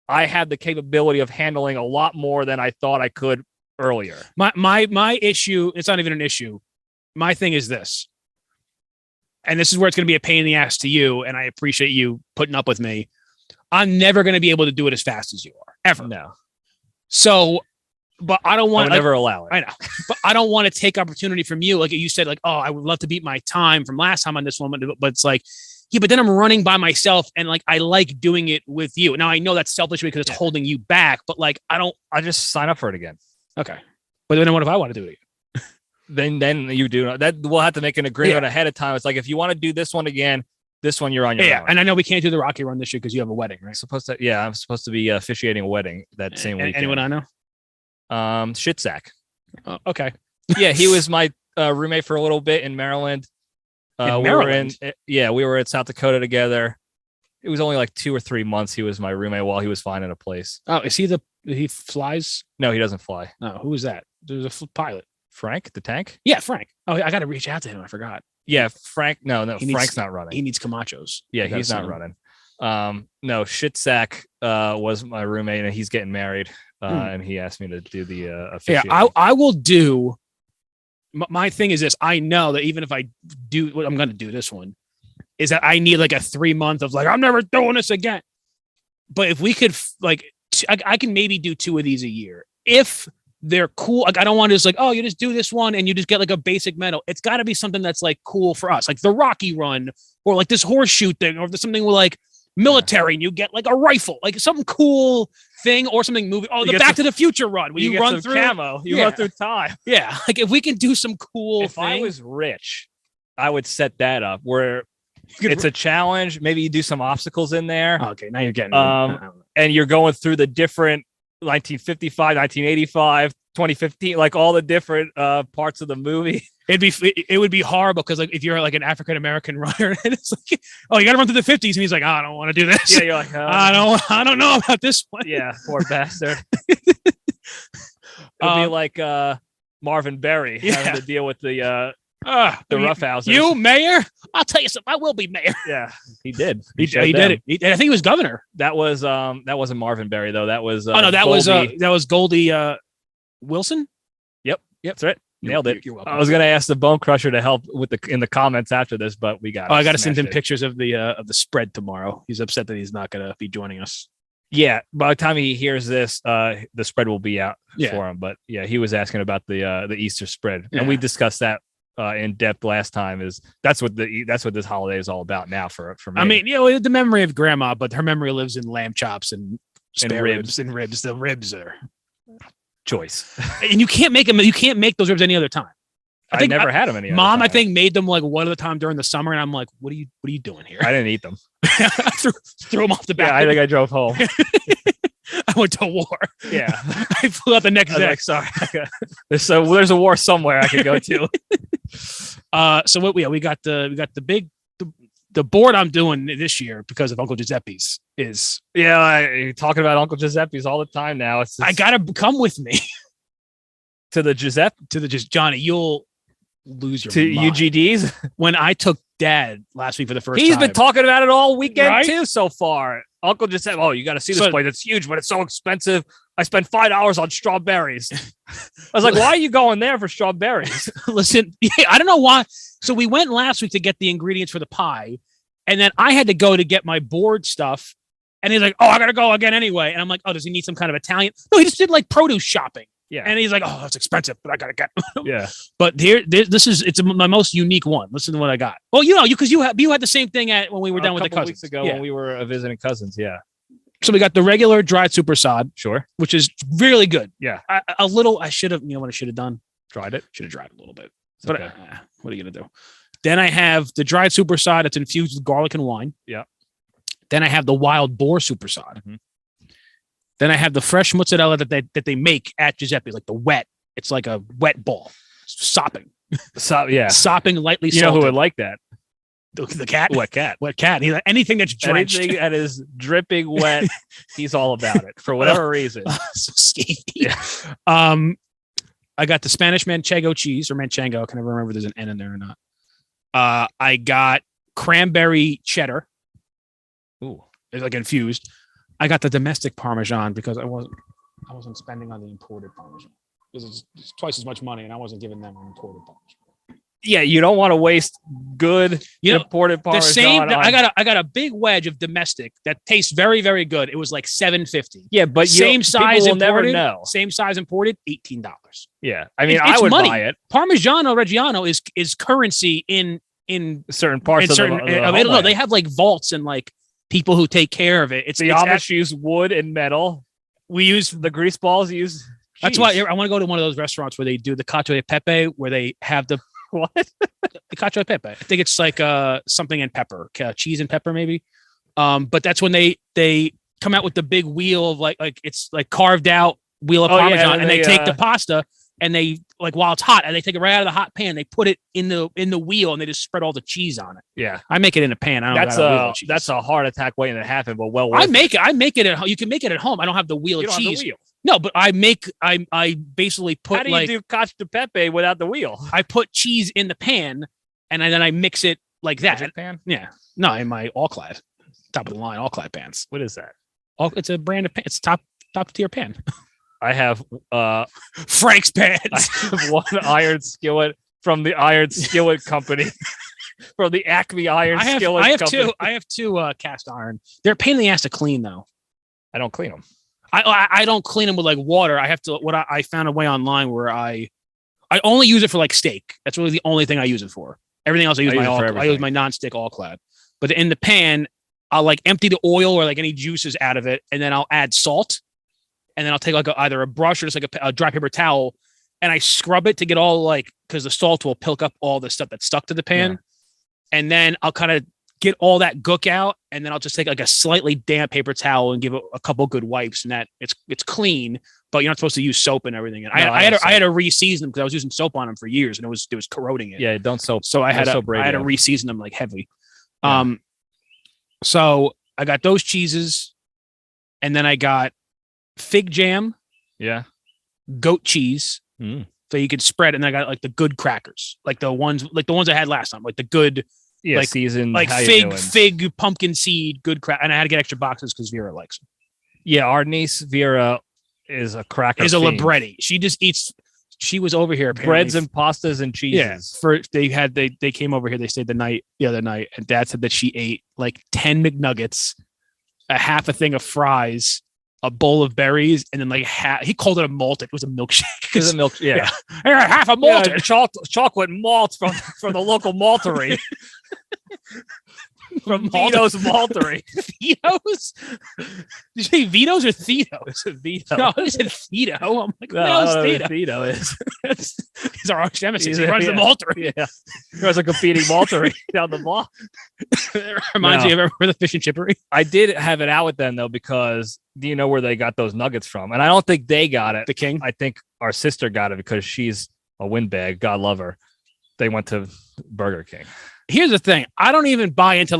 I have the capability of handling a lot more than I thought I could earlier. My issue, it's not even an issue. My thing is this, and this is where it's going to be a pain in the ass to you, and I appreciate you putting up with me. I'm never going to be able to do it as fast as you are, ever. No. So, but I don't want to never allow it. I know, but I don't want to take opportunity from you. Like you said, like, oh, I would love to beat my time from last time on this one, but it's like, yeah, but then I'm running by myself, and like I like doing it with you. Now I know that's selfish because it's holding you back, but like I just sign up for it again. Okay, but then what if I want to do it again? then you do that. We'll have to make an agreement ahead of time. It's like, if you want to do this one again, this one you're on your own. And I know we can't do the Rocky Run this year because you have a wedding, right? I'm supposed to be officiating a wedding that same weekend. Anyone I know? Shit sack. Okay. Yeah, he was my roommate for a little bit in Maryland. Maryland? We were in South Dakota together. It was only like 2 or 3 months he was my roommate while he was finding a place. Oh, is he flies? No, he doesn't fly. No, who is that? There's a pilot. Frank, the tank? Yeah, Frank. Oh, I got to reach out to him. I forgot. Yeah, Frank. No, Frank's not running. He needs Camachos. Yeah, he's not running. No, shit sack was my roommate, and he's getting married. And he asked me to do the officiating. Yeah, I will do. My thing is this: I know that even if I do what I'm going to do this one, is that I need like a 3 month of like, I'm never doing this again. But if we could I can maybe do 2 of these a year if they're cool. Like, I don't want to just like, oh, you just do this one and you just get like a basic medal. It's got to be something that's like cool for us, like the Rocky Run, or like this horseshoe thing, or something with like military and you get like a rifle, like some cool thing, or something moving. Oh, the Back to the Future run where you run through camo, run through time. Yeah, like if we can do some cool. If I was rich, I would set that up where it's a challenge. Maybe you do some obstacles in there. Okay, now you're getting and you're going through the different 1955, 1985, 2015, like all the different parts of the movie. It would be horrible because like if you're like an African American runner and it's like, oh, you got to run through the 50s, and he's like, oh, I don't want to do this. Yeah, you're like, I don't know about this one. Yeah, poor bastard. It'd be like Marvin Berry having to deal with the roughhouses. You mayor? I'll tell you something. I will be mayor. Yeah, he did. He did it. I think he was governor. That wasn't Marvin Berry though. That was that was Goldie Wilson. Yep, that's right. Nailed it. You're welcome. I was gonna ask the Bone Crusher to help in the comments after this, but we got. Oh, I got to send him pictures of the spread tomorrow. He's upset that he's not gonna be joining us. Yeah, by the time he hears this, the spread will be out for him. But yeah, he was asking about the Easter spread, and we discussed that in depth last time. That's what this holiday is all about now for me. I mean, the memory of grandma, but her memory lives in lamb chops and ribs. The ribs are choice, and you can't make them. You can't make those ribs any other time. I never had them any other Mom, time. I think, made them like one at a time during the summer, and I'm like, what are you doing here? I didn't eat them. I threw them off the back. Yeah, I think I drove home. I went to war. Yeah, I flew out the next day. Like, sorry. So there's a war somewhere I could go to. So what we got the board I'm doing this year because of Uncle Giuseppe's. is. Yeah, you're talking about Uncle Giuseppe's all the time now. I gotta come with me to the Giuseppe. Johnny, you'll lose your mind. UGD's. When I took Dad last week for the first time. He's been talking about it all weekend too so far. Uncle Giuseppe, oh, you got to see this place. It's huge, but it's so expensive. I spent $5 on strawberries. I was like, why are you going there for strawberries? Listen, I don't know why. So we went last week to get the ingredients for the pie, and then I had to go to get my board stuff. And he's like, oh, I got to go again anyway. And I'm like, oh, does he need some kind of Italian? No, he just did like produce shopping. Yeah. And he's like, oh, it's expensive, but I got to get Yeah. But it's my most unique one. Listen to what I got. Well, because you had the same thing when we were done with the cousins. Weeks ago when we were visiting cousins. Yeah. So we got the regular dried super sod. Sure. Which is really good. Yeah. I should have, what I should have done? Tried it. Should have dried it a little bit. But what are you going to do? Then I have the dried super sod that's infused with garlic and wine. Yeah. Then I have the wild boar super sod. Mm-hmm. Then I have the fresh mozzarella that they make at Giuseppe, like the wet. It's like a wet ball, sopping. Sopping lightly. You know who would like that? The cat. Wet cat. Anything that's drenched. Anything that is dripping wet, he's all about it for whatever reason. So skeevy. Yeah. I got the Spanish manchego cheese or manchego. I can never remember if there's an N in there or not. I got cranberry cheddar. Ooh, it's like infused. I got the domestic Parmesan because I wasn't spending on the imported Parmesan. Because it's twice as much money, and I wasn't giving them imported Parmesan. Yeah, you don't want to waste good imported Parmesan. I got a big wedge of domestic that tastes very, very good. It was like $7.50. Yeah, but same size imported. Never know. Same size imported, $18. Yeah, I mean, I would buy it. Parmigiano Reggiano is currency in certain parts of the no, they have like vaults and like people who take care of it. It's Amish use wood and metal. We use the grease balls. Use cheese. That's why I want to go to one of those restaurants where they do the cacio e pepe, where they have the what? The cacio e pepe. I think it's like something and pepper, cheese and pepper maybe. But that's when they come out with the big wheel of like it's like carved out wheel of Parmesan, and they take the pasta and they like while it's hot, and they take it right out of the hot pan. They put it in the wheel, and they just spread all the cheese on it. Yeah, I make it in a pan. I don't that's a heart attack waiting to happen, but I make it at home. You can make it at home. I don't have the wheel of cheese. No, but I basically put. How do you do cacio e pepe without the wheel? I put cheese in the pan, and then I mix it like that. Magic pan? Yeah, no, in my all-clad, top of the line all-clad pans. What is that? It's a brand of pan. It's top tier pan. I have Frank's pans. I have one iron skillet from the Iron Skillet Company. From the Acme Iron Skillet Company. I have two cast iron. They're a pain in the ass to clean though. I don't clean them. I don't clean them with like water. I have to. I found a way online where I only use it for like steak. That's really the only thing I use it for. Everything else I use my non-stick all-clad. But in the pan, I'll like empty the oil or like any juices out of it, and then I'll add salt. And then I'll take like either a brush or just like a dry paper towel, and I scrub it to get all like, because the salt will pilk up all the stuff that's stuck to the pan. Yeah. And then I'll kind of get all that gook out, and then I'll just take like a slightly damp paper towel and give it a couple good wipes, and that it's clean. But you're not supposed to use soap and everything. And I had to re-season them because I was using soap on them for years, and it was corroding it. Yeah, don't soap. So I had to re-season them like heavy. Yeah. So I got those cheeses, and then I got fig jam, goat cheese, so you could spread, and then I got like the good crackers, like the ones I had last time, like the good, like seasoned, like fig pumpkin seed good crack, and I had to get extra boxes because Vera likes them. Yeah, our niece Vera is a cracker. Is a Libretti. She just eats. She was over here apparently. Breads and pastas and cheeses. Yeah, they came over here. They stayed the other night, and Dad said that she ate like 10 McNuggets, a half a thing of fries, a bowl of berries, and then like he called it a malted. It was a milkshake. It was a milk. Yeah. Half a malted chocolate malt from the local maltery. From Vito's Maltery. Vito's? Did you say Vito's or Theo's? Vito. No, I said Vito. I'm like, Vito is. He's our arch nemesis. He runs the Maltery. Yeah. He runs a competing Maltery down the block. It reminds me of the fish and chippery. I did have it out with them though, because do you know where they got those nuggets from? And I don't think they got it. The King? I think our sister got it because she's a windbag. God love her. They went to Burger King. Here's the thing. I don't even buy into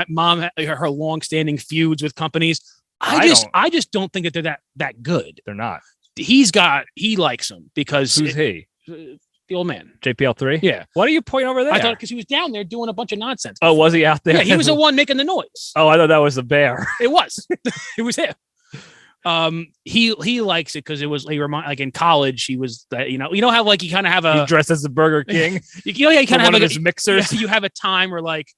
mom her long-standing feuds with companies. I just don't think that they're that good. They're not. He likes them because who's he? The old man. JPL3? Yeah. What are you pointing over there? I thought because he was down there doing a bunch of nonsense. Oh, was he out there? Yeah, he was the one making the noise. Oh, I thought that was the bear. It was. It was him. He likes it because it was like in college he was that you know how like you kind of have he dressed as the Burger King. you know, you kind of have like his mixers. You have a time where like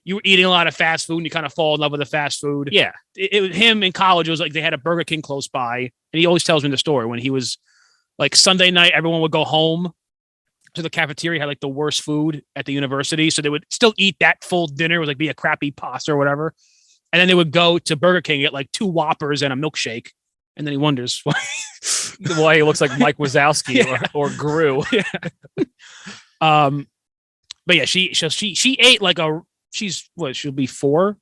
you were eating a lot of fast food and you kind of fall in love with the fast food. Yeah, it was him in college. It was like they had a Burger King close by, and he always tells me the story when he was like Sunday night. Everyone would go home to the cafeteria, had like the worst food at the university, so they would still eat that full dinner. It would like be a crappy pasta or whatever. And then they would go to Burger King, get like 2 Whoppers and a milkshake. And then he wonders why he looks like Mike Wazowski or Gru. Yeah. But yeah, she ate like she'll be 4.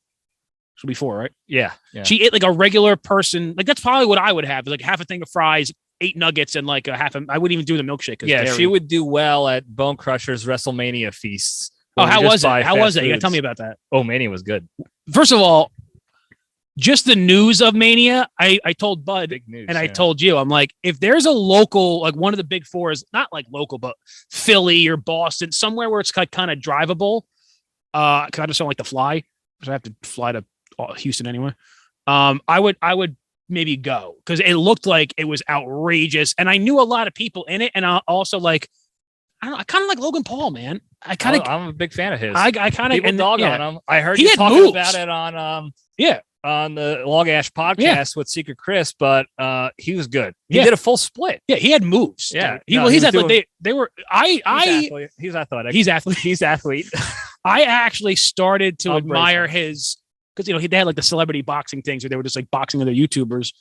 She'll be 4, right? Yeah. She ate like a regular person. Like that's probably what I would have. Like half a thing of fries, 8 nuggets, and like I wouldn't even do the milkshake. Yeah, she would do well at Bone Crusher's WrestleMania feasts. Oh, how was it? How was it? You gotta tell me about that. Oh, Mania was good. First of all, just the news of Mania, I told Bud and I told you, I'm like, if there's a local, like one of the big 4s, not like local, but Philly or Boston, somewhere where it's kind of drivable. Cause I just don't like to fly because I have to fly to Houston anyway. I would maybe go because it looked like it was outrageous. And I knew a lot of people in it. And I also like, I kind of like Logan Paul, man. I'm a big fan of his. I kind of dog on him. I heard he you had talking moves. about it on the Log Ash podcast with Secret Chris, but he was good. He did a full split. Yeah, he had moves. Yeah, he's athletic. They were. He's athletic. He's athlete. I actually started to admire his because they had like the celebrity boxing things where they were just like boxing other YouTubers.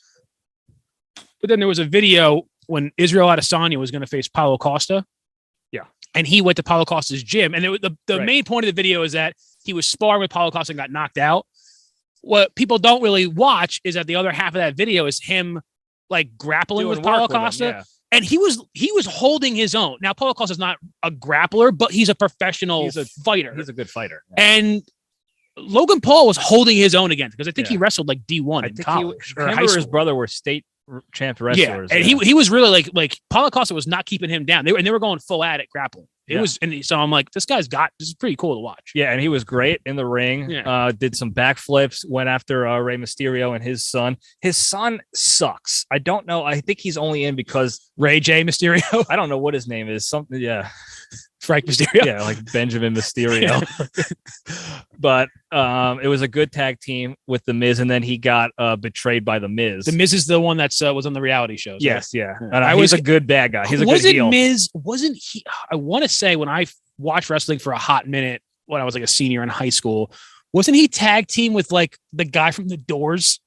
But then there was a video when Israel Adesanya was going to face Paulo Costa. Yeah, and he went to Paulo Costa's gym, and the main point of the video is that he was sparring with Paulo Costa and got knocked out. What people don't really watch is that the other half of that video is him like grappling with Paulo Costa. And he was holding his own. Now, Paulo Costa is not a grappler, but he's a professional fighter. He's a good fighter. Yeah. And Logan Paul was holding his own again because I think he wrestled like D1 in college. Him or his brother were state champ wrestlers. Yeah, and he was really like Paulo Costa was not keeping him down. They were going full at it grappling. It was, and so I'm like, this is pretty cool to watch. Yeah, and he was great in the ring. Yeah. Did some backflips, went after Rey Mysterio and his son. His son sucks. I don't know. I think he's only in because Ray J Mysterio. I don't know what his name is. Something, yeah. Frank Mysterio. Yeah, like Benjamin Mysterio. But it was a good tag team with The Miz, and then he got betrayed by The Miz. The Miz is the one that's was on the reality shows. Yes, right? Yeah. And he's a good bad guy. He's a good heel. Miz? Wasn't he? I want to say when I watched wrestling for a hot minute when I was like a senior in high school, wasn't he tag team with like the guy from The Doors?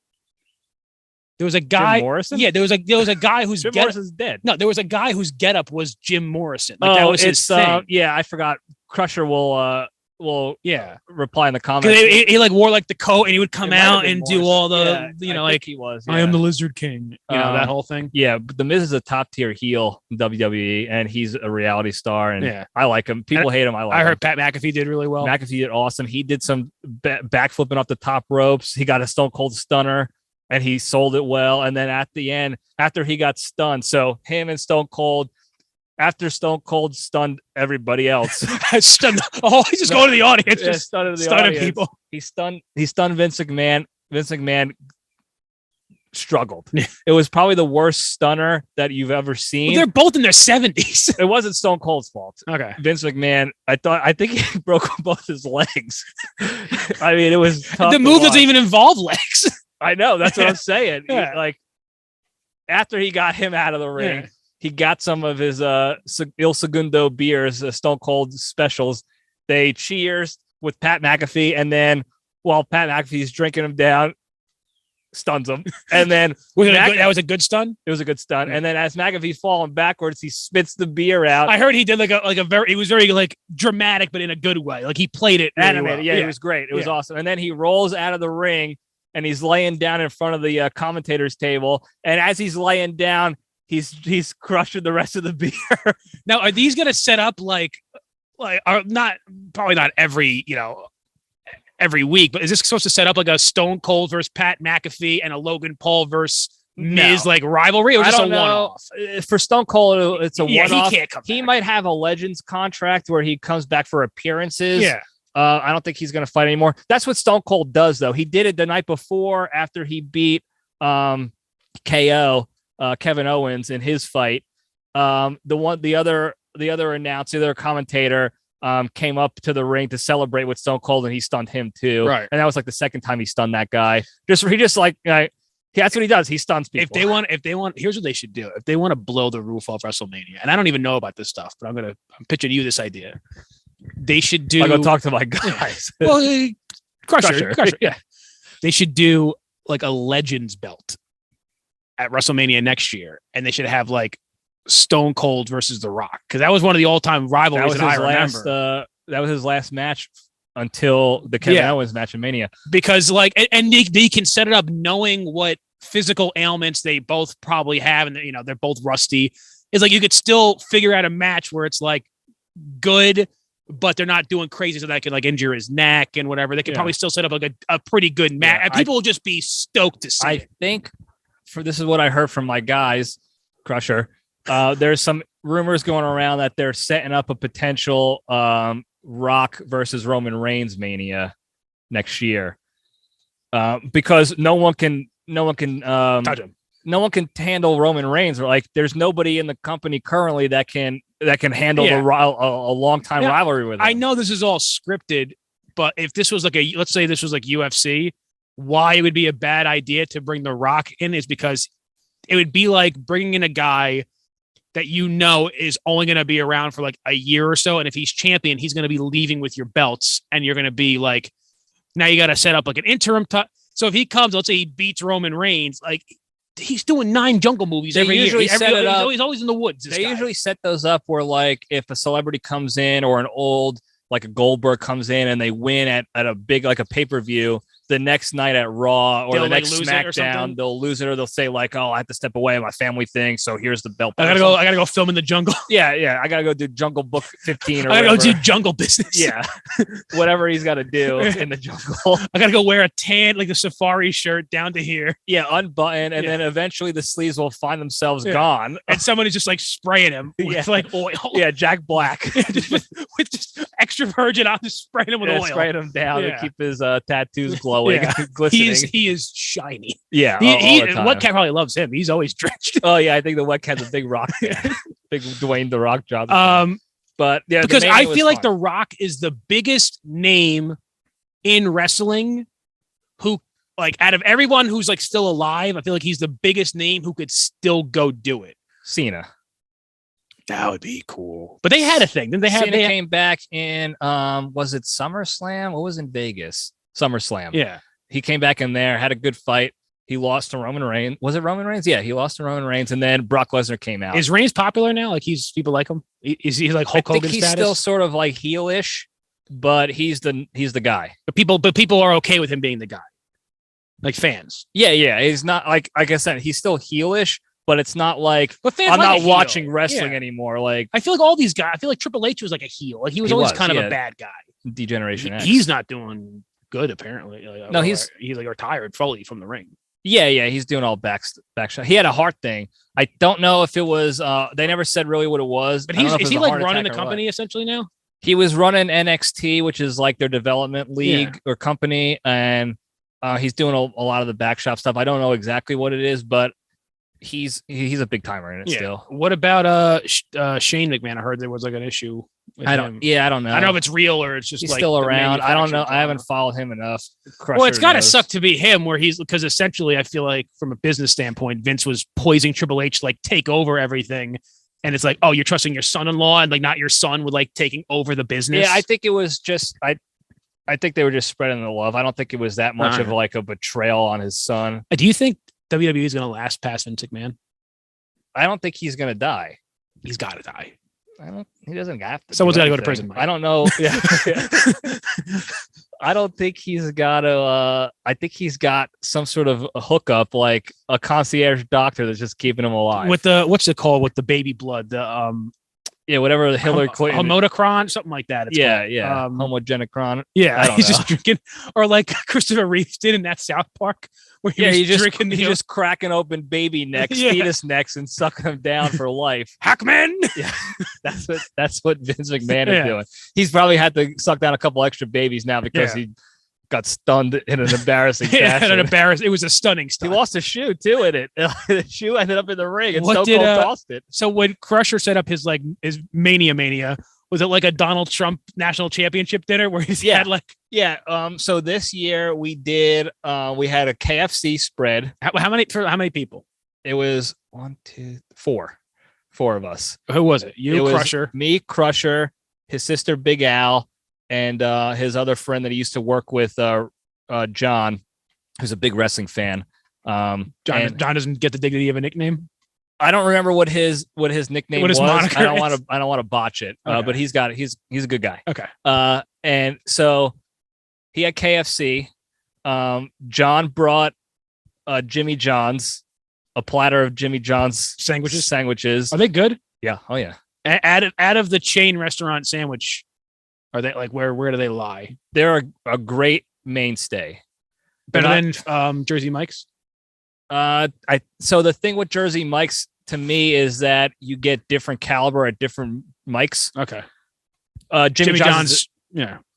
There was a guy. Jim Morrison? Yeah, there was a guy whose Jim Morrison's dead. No, there was a guy whose getup was Jim Morrison. Like, that was his thing. Yeah, I forgot. Crusher will reply in the comments. He like wore like the coat and he would come out and do all the like he was. I am the Lizard King. That whole thing. Yeah, but The Miz is a top tier heel in WWE, and he's a reality star, and I like him. People hate him. I heard Pat McAfee did really well. McAfee did awesome. He did some backflipping off the top ropes. He got a Stone Cold Stunner. And he sold it well. And then at the end, after he got stunned, so him and Stone Cold, after Stone Cold stunned everybody else. Stunned. Oh, he's just going to the audience. Yeah, just stunning people. He stunned Vince McMahon. Vince McMahon struggled. It was probably the worst stunner that you've ever seen. Well, they're both in their 70s. It wasn't Stone Cold's fault. Okay. Vince McMahon, I think he broke both his legs. I mean, it was tough. The move doesn't even involve legs. I know. That's what I'm saying. Yeah. Like, after he got him out of the ring, he got some of his Il Segundo beers, Stone Cold specials. They cheers with Pat McAfee, and then while Pat McAfee's drinking him down, stuns him. And then that was a good stun? It was a good stun. And then as McAfee's falling backwards, he spits the beer out. I heard he did it was very like dramatic, but in a good way. Like he played it really animated. Well. Yeah, it was great. It was awesome. And then he rolls out of the ring. And he's laying down in front of the commentator's table. And as he's laying down, he's crushing the rest of the beer. Now, are these going to set up like like are probably not every week, but is this supposed to set up like a Stone Cold versus Pat McAfee and a Logan Paul versus Miz like rivalry, or just a one-off? For Stone Cold, it's a one-off. He can't come back. He might have a Legends contract where he comes back for appearances. Yeah. I don't think he's going to fight anymore. That's what Stone Cold does, though. He did it the night before after he beat KO, Kevin Owens, in his fight. The other announcer, the other commentator, came up to the ring to celebrate with Stone Cold, and he stunned him too. Right. And that was like the second time he stunned that guy. That's what he does. He stuns people. If they want, here's what they should do. If they want to blow the roof off WrestleMania, and I don't even know about this stuff, but I'm pitching you this idea. They should do. I go talk to my guys. Well, Crusher. Yeah. They should do like a Legends belt at WrestleMania next year, and they should have like Stone Cold versus The Rock, because that was one of the all-time rivalries that I remember. That was his last match until the Kevin Owens match in Mania. Because like, and they can set it up knowing what physical ailments they both probably have, and they're both rusty. It's like you could still figure out a match where it's like good, but they're not doing crazy, so that can like injure his neck and whatever. They could probably still set up like a pretty good match, and people will just be stoked to see. I think this is what I heard from my guys, Crusher. There's some rumors going around that they're setting up a potential Rock versus Roman Reigns Mania next year, because no one can touch him. No one can handle Roman Reigns. Or like, there's nobody in the company currently that can handle a long time rivalry with him. I know this is all scripted, but if this was let's say this was like UFC, why it would be a bad idea to bring The Rock in is because it would be like bringing in a guy that is only going to be around for like a year or so. And if he's champion, he's going to be leaving with your belts, and you're going to be like, now you got to set up like an interim. So if he comes, let's say he beats Roman Reigns, like he's doing 9 Jungle movies every year. He's always in the woods. They usually set those up where like if a celebrity comes in or an old, like a Goldberg comes in and they win at a big, like a pay-per-view, the next night at Raw or the next SmackDown, they'll lose it, or they'll say like, "Oh, I have to step away, my family thing, so here's the belt." I gotta go film in the jungle. Yeah. I gotta go do Jungle Book 15 or I gotta go do jungle business. Yeah, whatever he's got to do in the jungle. I gotta go wear a tan, like a safari shirt down to here. Yeah, unbutton, and then eventually the sleeves will find themselves gone, and someone is just like spraying him with like oil. Yeah, Jack Black with just extra virgin. I'm just spraying him with oil, spraying him down to keep his tattoos glowing. Glistening. He is shiny. Yeah, Wet Cat probably loves him. He's always drenched. Oh yeah, I think the Wet Cat's a big Rock fan. Big Dwayne The Rock job. But yeah, because I feel like The Rock is the biggest name in wrestling. Who, like, out of everyone who's like still alive, I feel like he's the biggest name who could still go do it. Cena. That would be cool. But they had a thing. Then Cena came back in was it SummerSlam? What was in Vegas? SummerSlam. Yeah. He came back in there, had a good fight. He lost to Roman Reigns. Was it Roman Reigns? Yeah, he lost to Roman Reigns, and then Brock Lesnar came out. Is Reigns popular now? Like people like him? Is he like Hulk Hogan status? He's still sort of like heelish, but he's the guy. But people are okay with him being the guy. Like fans. Yeah. He's not like I said, he's still heelish, but it's not like I'm not watching wrestling anymore. Like I feel like all these guys. I feel like Triple H was like a heel. Like he was always kind of a bad guy. Degeneration X. He's not doing good apparently. No, he's like retired fully from the ring. Yeah, he's doing all back shot. He had a heart thing. I don't know if it was. They never said really what it was. But is he like running the company essentially now? He was running NXT, which is like their development league or company, and he's doing a lot of the back shop stuff. I don't know exactly what it is, but he's a big timer in it still. What about Shane McMahon? I heard there was like an issue with him. I don't know. I don't know if it's real or it's just he's like still around. I don't know. I haven't followed him enough. Crusher well, it's got to suck to be him where because essentially I feel like from a business standpoint, Vince was poising Triple H to like take over everything. And it's like, oh, you're trusting your son-in-law and like not your son with like taking over the business. Yeah, I think it was just I think they were just spreading the love. I don't think it was that much of like a betrayal on his son. Do you think WWE is going to last past Vince McMahon? I don't think he's going to die. He's got to die. He doesn't have to. Someone's got to go to prison. Mike. I don't know. Yeah. I don't think he's got to. I think he's got some sort of a hookup, like a concierge doctor that's just keeping him alive. With the what's it called? With the baby blood, the Yeah, whatever the Hillary Clinton. Homotocron, something like that. It's yeah, called. yeah. Homogenicron. Yeah, he's just drinking, or like Christopher Reeves did in that South Park, where he's just cracking open baby necks, fetus necks, and sucking them down for life. Hackman. Yeah, that's what Vince McMahon is doing. He's probably had to suck down a couple extra babies now because he got stunned in an embarrassing fashion. It was a stunning stunt. He lost a shoe too in it. The shoe ended up in the ring, and Stone Cold tossed it. So when Crusher set up his Mania, was it like a Donald Trump national championship dinner where he's had like? Yeah. So this year we did. We had a KFC spread. How many people? It was 1, 2, 4 of us. Who was it? You, Crusher, me, Crusher, his sister Big Al, and his other friend that he used to work with, John, who's a big wrestling fan. John doesn't get the dignity of a nickname. I don't remember what his nickname was. Moniker I don't want to botch it. Okay. But he's a good guy. Okay. And so he had KFC. John brought Jimmy John's, a platter of Jimmy John's sandwiches. Are they good? Yeah. Oh yeah. Out of the chain restaurant sandwich, are they like where do they lie? They're a great mainstay. Better than Jersey Mike's? So the thing with Jersey Mike's to me is that you get different caliber at different mics. Okay. Jimmy John's,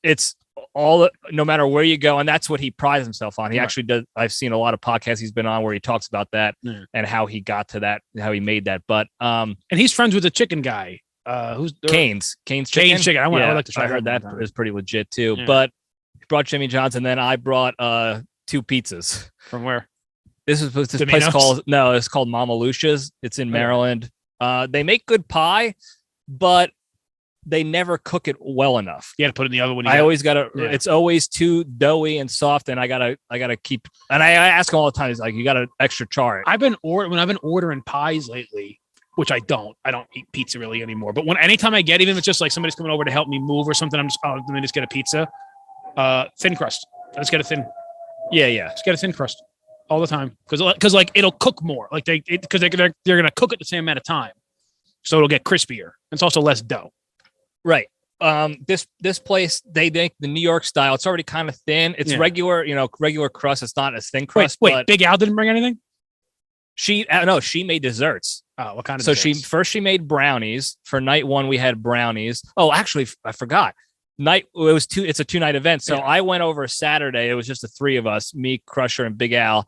it's all, no matter where you go, and that's what he prides himself on. He actually does. I've seen a lot of podcasts he's been on where he talks about that and how he got to that, how he made that. But and he's friends with the chicken guy. Who's Cane's chicken. I would like to try. I heard that is pretty legit too. Yeah. But he brought Jimmy John's, and then I brought 2 pizzas. From where? This place it's called Mama Lucia's. It's in Maryland. They make good pie, but they never cook it well enough. You got to put it in the oven. It's always too doughy and soft, and I gotta keep. And I ask him all the time. He's like, you got to extra char it. I've been ordering pies lately, which I don't eat pizza really anymore. But anytime I get, even if it's just like somebody's coming over to help me move or something, I'm just let me just get a pizza, thin crust. Let's get a thin. Yeah. Just get a thin crust. All the time, because like it'll cook more, like they're gonna cook it the same amount of time, so it'll get crispier. It's also less dough. Right. This place, they make the New York style. It's already kind of thin. It's regular crust. It's not as thin crust. Wait, but Big Al didn't bring anything. She made desserts. Oh, what kind of? So desserts? she made brownies for night 1. We had brownies. Oh, actually, I forgot. It's a 2-night event. So I went over Saturday. It was just the 3 of us, me, Crusher, and Big Al.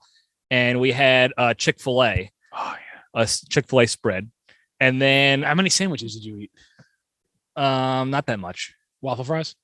And we had Chick-fil-A. Oh yeah, a Chick-fil-A spread. And then how many sandwiches did you eat? Not that much. Waffle fries?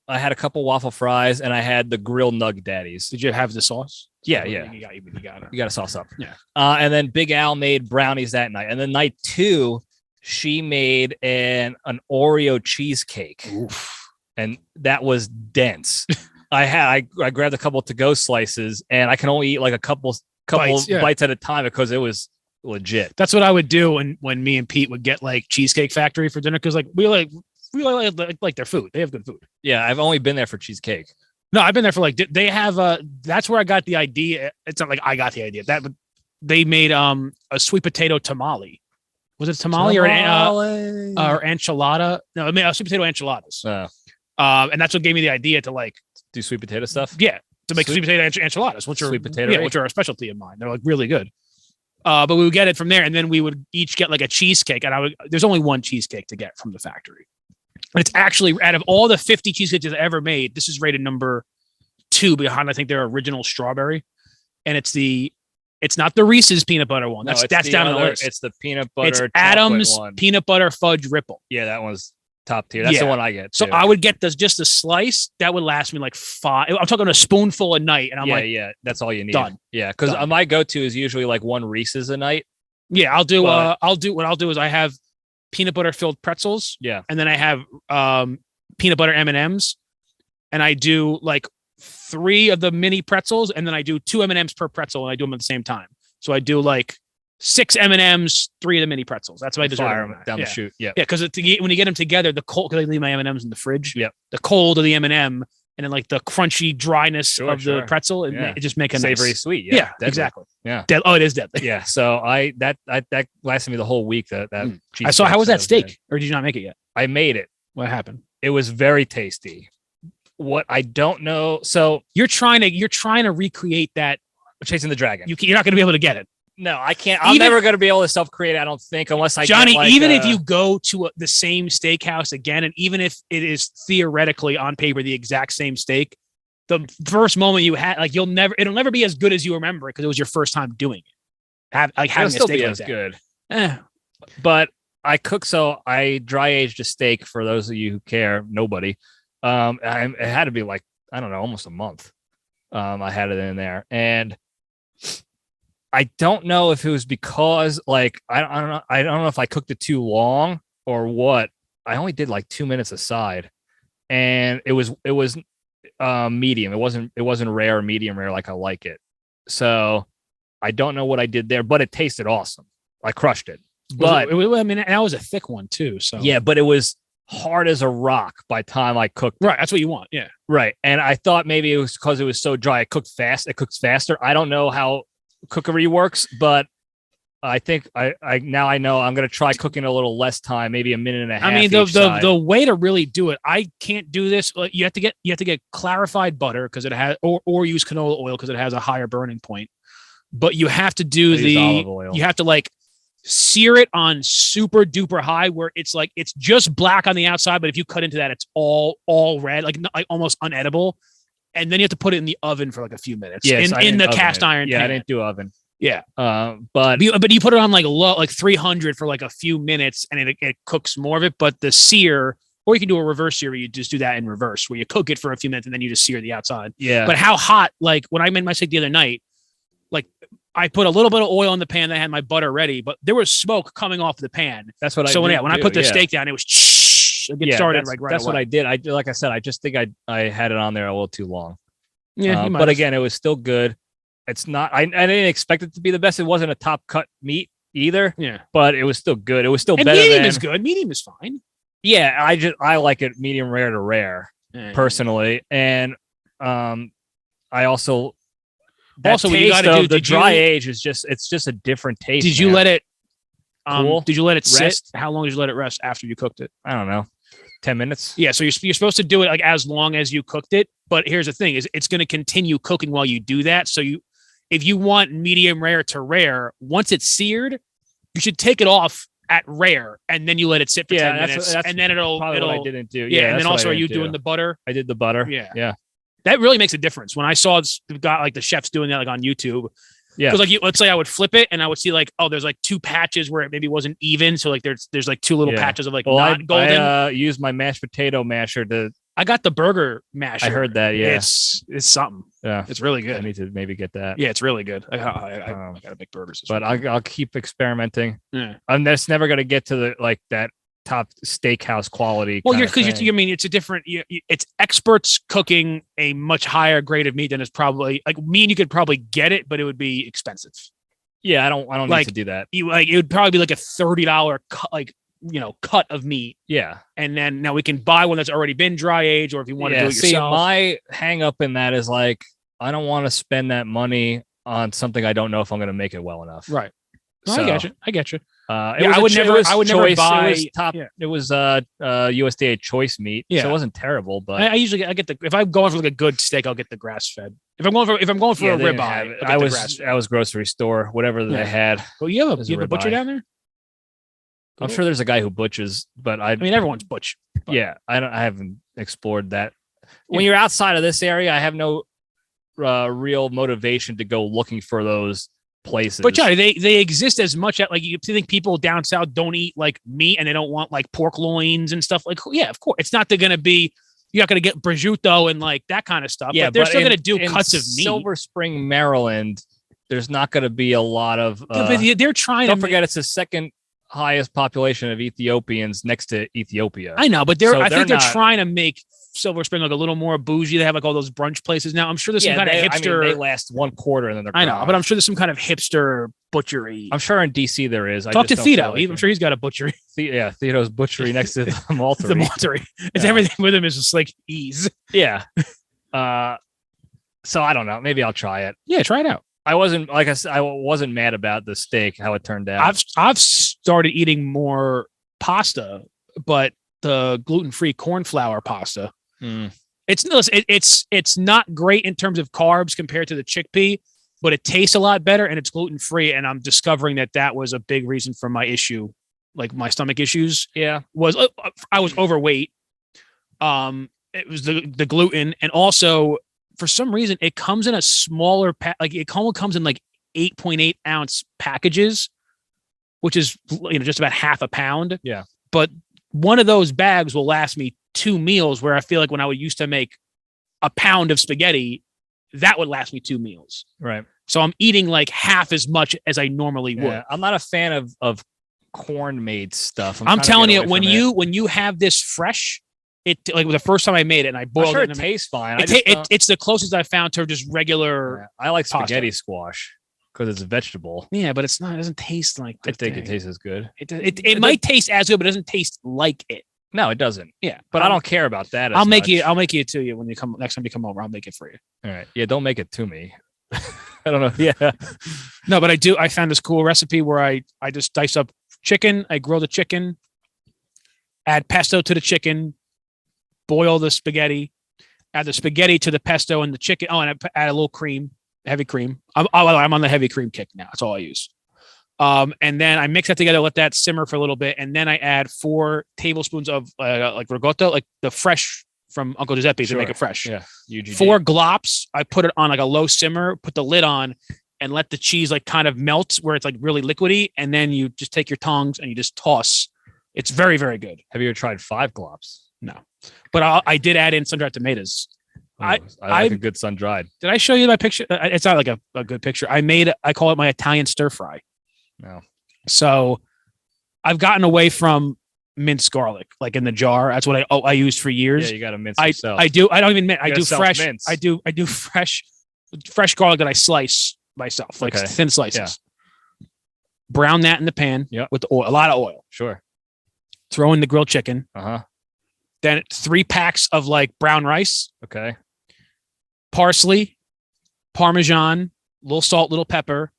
I had a couple waffle fries, and I had the grilled nug daddies. Did you have the sauce? Yeah. You got to sauce up. Yeah. And then Big Al made brownies that night. And then night 2, she made an Oreo cheesecake. Oof. And that was dense. I grabbed a couple to-go slices, and I can only eat like a couple bites at a time because it was legit. That's what I would do when me and Pete would get like Cheesecake Factory for dinner, because like we like their food. They have good food. Yeah, I've only been there for cheesecake. No, I've been there for they have that's where I got the idea. It's not like I got the idea. That they made a sweet potato tamale. Was it tamale or enchilada? No, I mean sweet potato enchiladas. And that's what gave me the idea to like do sweet potato stuff. Yeah, to make sweet potato enchiladas, which are a specialty of mine. They're like really good. But we would get it from there, and then we would each get like a cheesecake. And there's only one cheesecake to get from the factory. And it's actually, out of all the 50 cheesecakes I've ever made, this is rated number 2 behind, I think, their original strawberry. And it's not the Reese's peanut butter one. That's down on the list. It's the peanut butter. It's Adam's peanut butter fudge ripple. Yeah, that one's top tier. That's the one I get. So I would get just a slice that would last me like 5. I'm talking a spoonful a night, and I'm that's all you need. Done. Yeah, because my go-to is usually like 1 Reese's a night. Yeah, what I'll do is I have peanut butter filled pretzels. Yeah, and then I have peanut butter M&Ms, and I do like 3 of the mini pretzels, and then I do 2 M&Ms per pretzel, and I do them at the same time. So I do like 6 M&Ms, 3 of the mini pretzels. That's why I fire them down the chute. Yeah, because when you get them together, the cold, because I leave my M&Ms in the fridge. Yeah, the cold of the M&M and then like the crunchy dryness of the pretzel, and it just make a savory nice, sweet. Yeah, exactly. Yeah. It is deadly. Yeah. So that lasted me the whole week. That I saw. How was that steak? Or did you not make it yet? I made it. What happened? It was very tasty. What I don't know. So you're trying to recreate that Chasing the Dragon. You're not going to be able to get it. No, I can't. I'm never going to be able to self-create. I don't think, unless I Johnny. Get like even if you go to the same steakhouse again, and even if it is theoretically on paper the exact same steak, the first moment you had, like it'll never be as good as you remember it because it was your first time doing it. Having a steak like that. Good. But I cook, so I dry aged a steak. For those of you who care, nobody. It had to be like, I don't know, almost a month. I had it in there, and I don't know if it was because like I don't know if I cooked it too long or what. I only did like 2 minutes aside, and it was medium. It wasn't rare or medium rare like I like it. So I don't know what I did there, but it tasted awesome. I crushed it. But I mean, that was a thick one too. So yeah, but it was hard as a rock by the time I cooked it. Right, that's what you want. Yeah. Right. And I thought maybe it was because it was so dry. It cooked fast. It cooks faster. I don't know how cookery works, but I think I now I know I'm going to try cooking a little less time, maybe a minute and a half. I mean, the way to really do it, I can't do this. Like, you have to get clarified butter because it has, or use canola oil because it has a higher burning point. But you have to do you have to like sear it on super duper high where it's like it's just black on the outside, but if you cut into that, it's all red, like almost unedible. And then you have to put it in the oven for like a few minutes. Yes, in the cast iron pan. I didn't do oven. Yeah. But you put it on like low, like 300 for like a few minutes, and it cooks more of it. But the sear, or you can do a reverse sear where you just do that in reverse, where you cook it for a few minutes and then you just sear the outside. Yeah. But how hot, like when I made my steak the other night, like I put a little bit of oil in the pan. I had my butter ready, but there was smoke coming off the pan. That's what when I put the steak down, it was started like right That's away. what I did. Like I said, I just think I had it on there a little too long. Yeah, but again, it was still good. It's not. I didn't expect it to be the best. It wasn't a top cut meat either. Yeah, but it was still good. It was still better. Medium is good. Medium is fine. Yeah, I like it medium rare to rare personally, and I also. What you got to do the dry age is just a different taste. Did you let it cool? Did you let it sit? Rest? How long did you let it rest after you cooked it? I don't know. 10 minutes. Yeah, so you're supposed to do it like as long as you cooked it, but here's the thing: is it's going to continue cooking while you do that. So if you want medium rare to rare, once it's seared, you should take it off at rare, and then you let it sit for 10 minutes, and then it'll. What I didn't do. Yeah, and then also, are you doing the butter? I did the butter. Yeah. That really makes a difference. When I saw like the chefs doing that like on YouTube, because like let's say I would flip it and I would see like, oh, there's like two patches where it maybe wasn't even, so like there's like two little patches of like not golden. I used my mashed potato masher to. I got the burger masher. I heard that. Yeah, it's something. Yeah, it's really good. I need to maybe get that. Yeah, it's really good. I gotta make burgers, but I'll keep experimenting. Yeah, and that's never gonna get to the like that top steakhouse quality. Well, I mean, it's a different. It's experts cooking a much higher grade of meat than is probably like me. And you could probably get it, but it would be expensive. Yeah, I don't need to do that. It would probably be like a $30 cut of meat. Yeah, and then now we can buy one that's already been dry aged, or if you want to do it yourself. My hang up in that is like I don't want to spend that money on something I don't know if I'm going to make it well enough. Right. No, I get you. I would never buy. It was USDA choice meat, so it wasn't terrible. But I usually get if I'm going for like a good steak, I'll get the grass fed. If I'm going for a ribeye, I was grocery store, whatever they had. Well, you have a butcher down there. I'm sure there's a guy who butchers, but I mean everyone's butch. But. Yeah, I haven't explored that. When you're outside of this area, I have no real motivation to go looking for those places. But Johnny, they exist as much at like you think people down south don't eat like meat and they don't want like pork loins and stuff like of course it's not going to be you're not going to get prosciutto and like that kind of stuff. But they're still going to do cuts of meat. Silver Spring, Maryland, there's not going to be a lot of. But they're trying. Don't forget, it's the second highest population of Ethiopians next to Ethiopia. I know, but I think they're trying to make Silver Spring like a little more bougie. They have like all those brunch places now. I'm sure there's some kind of hipster. They last one quarter and then they're. I know, but I'm sure there's some kind of hipster butchery. I'm sure in DC there is. Talk to Theto. I'm sure he's got a butchery. Theto's butchery next to the maltery. The maltery. It's everything with him is just like ease. Yeah. So I don't know. Maybe I'll try it. Yeah, try it out. I wasn't, like I said, I wasn't mad about the steak, how it turned out. I've started eating more pasta, but the gluten-free corn flour pasta. It's not great in terms of carbs compared to the chickpea, but it tastes a lot better and it's gluten-free. And I'm discovering that was a big reason for my issue, like my stomach issues. Yeah, I was overweight. It was the gluten, and also for some reason it comes in a smaller like it comes in like 8.8 ounce packages, which is just about half a pound. Yeah, but one of those bags will last me 2 meals, where I feel like when I would used to make a pound of spaghetti, that would last me 2 meals. Right. So I'm eating like half as much as I normally would. I'm not a fan of corn made stuff. I'm telling you, when you have this fresh, it like the first time I made it and I boiled it. It tastes fine. It's the closest I found to just regular. I like spaghetti squash because it's a vegetable. Yeah, but it's not. It doesn't taste like. I think it tastes as good. It might taste as good, but it doesn't taste like it. No, it doesn't. Yeah, but I don't care about that. I'll make it to you when you come next time you come over. I'll make it for you. All right. Yeah, don't make it to me. I don't know. Yeah. No, but I found this cool recipe where I just dice up chicken. I grill the chicken, add pesto to the chicken, boil the spaghetti, add the spaghetti to the pesto and the chicken. Oh, and I add a little cream, heavy cream. I'm on the heavy cream kick now. That's all I use. And then I mix that together, let that simmer for a little bit, and then I add 4 tablespoons of like ricotta, like the fresh from Uncle Giuseppe's to make it fresh. Yeah, UGG. 4 glops. I put it on like a low simmer, put the lid on, and let the cheese like kind of melt where it's like really liquidy, and then you just take your tongs and you just toss. It's very, very good. Have you ever tried 5 glops? No, but I did add in sun-dried tomatoes. I like a good sun-dried. Did I show you my picture? It's not like a good picture. I call it my Italian stir fry. No. So I've gotten away from minced garlic, like in the jar. That's what I used for years. Yeah, you got to mince yourself. I do. I don't even mince. I do fresh. Mince. I do fresh garlic that I slice myself, like thin slices. Yeah. Brown that in the pan with the oil, a lot of oil. Sure. Throw in the grilled chicken. Then 3 packs of like brown rice. Okay. Parsley, Parmesan, little salt, little pepper,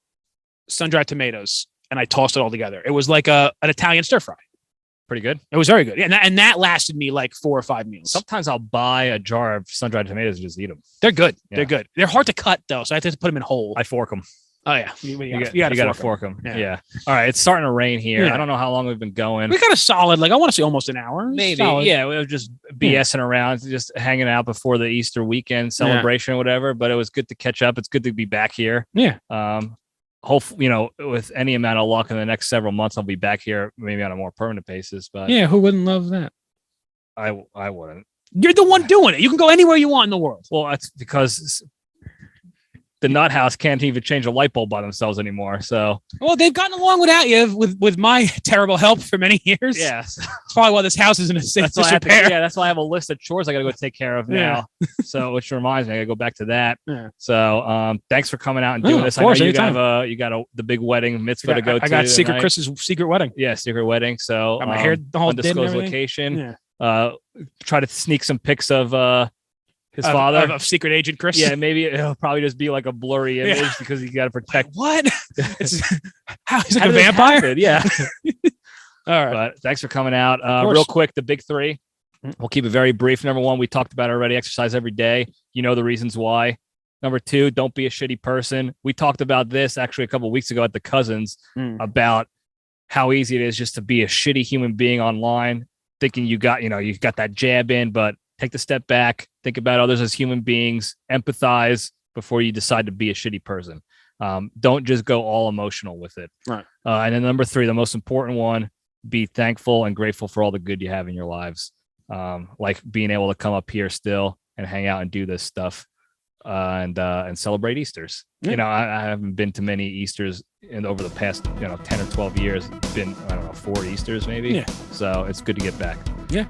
sun-dried tomatoes, and I tossed it all together. It was like an Italian stir fry. Pretty good. It was very good. Yeah, and that lasted me like 4 or 5 meals. Sometimes I'll buy a jar of sun-dried tomatoes and just eat them. They're good. Yeah. They're good. They're hard to cut though, so I have to put them in whole. I fork them. Oh yeah, you got to fork them. Yeah. All right, it's starting to rain here. Yeah. I don't know how long we've been going. We got a solid, like I want to say almost an hour. Maybe. Solid. Yeah, we were just BSing around, just hanging out before the Easter weekend celebration or whatever. But it was good to catch up. It's good to be back here. Yeah. Hopefully, with any amount of luck in the next several months, I'll be back here, maybe on a more permanent basis. But yeah, who wouldn't love that? I wouldn't. You're the one doing it. You can go anywhere you want in the world. Well, that's because the Nut House can't even change a light bulb by themselves anymore. So, well, they've gotten along without you with my terrible help for many years. Yes, that's probably why this house is in a state of disrepair. That's why I have a list of chores I got to go take care of now. So, which reminds me, I got to go back to that. Yeah. So, thanks for coming out and doing this. Of course, I know you got the big wedding mitzvah to go to. I got Chris's secret wedding. Yeah, secret wedding. So, got my hair the whole undisclosed location. Yeah. Try to sneak some pics of his father of secret agent Chris. Yeah, maybe it'll probably just be like a blurry image because you got to protect. What? He's like a vampire. Yeah. All right. But thanks for coming out. Real quick, the big 3. We'll keep it very brief. Number 1, we talked about already. Exercise every day. You know the reasons why. Number 2, don't be a shitty person. We talked about this actually a couple of weeks ago at the Cousins about how easy it is just to be a shitty human being online, thinking you got that jab in, but take the step back, think about others as human beings, empathize before you decide to be a shitty person. Don't just go all emotional with it. Right. And then number 3, the most important one, be thankful and grateful for all the good you have in your lives. Like being able to come up here still and hang out and do this stuff and celebrate Easters. Yeah. I haven't been to many Easters over the past 10 or 12 years. It's been 4 Easters maybe. Yeah. So it's good to get back. Yeah.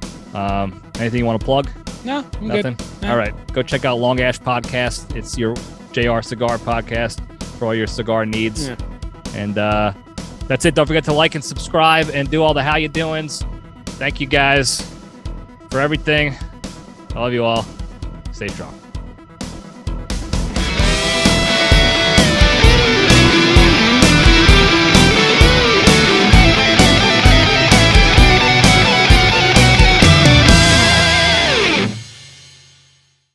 Anything you want to plug? No, nothing. No. All right, go check out Long Ash Podcast. It's your JR Cigar podcast for all your cigar needs. Yeah. And that's it. Don't forget to like and subscribe and do all the how you doings. Thank you guys for everything. I love you all. Stay strong.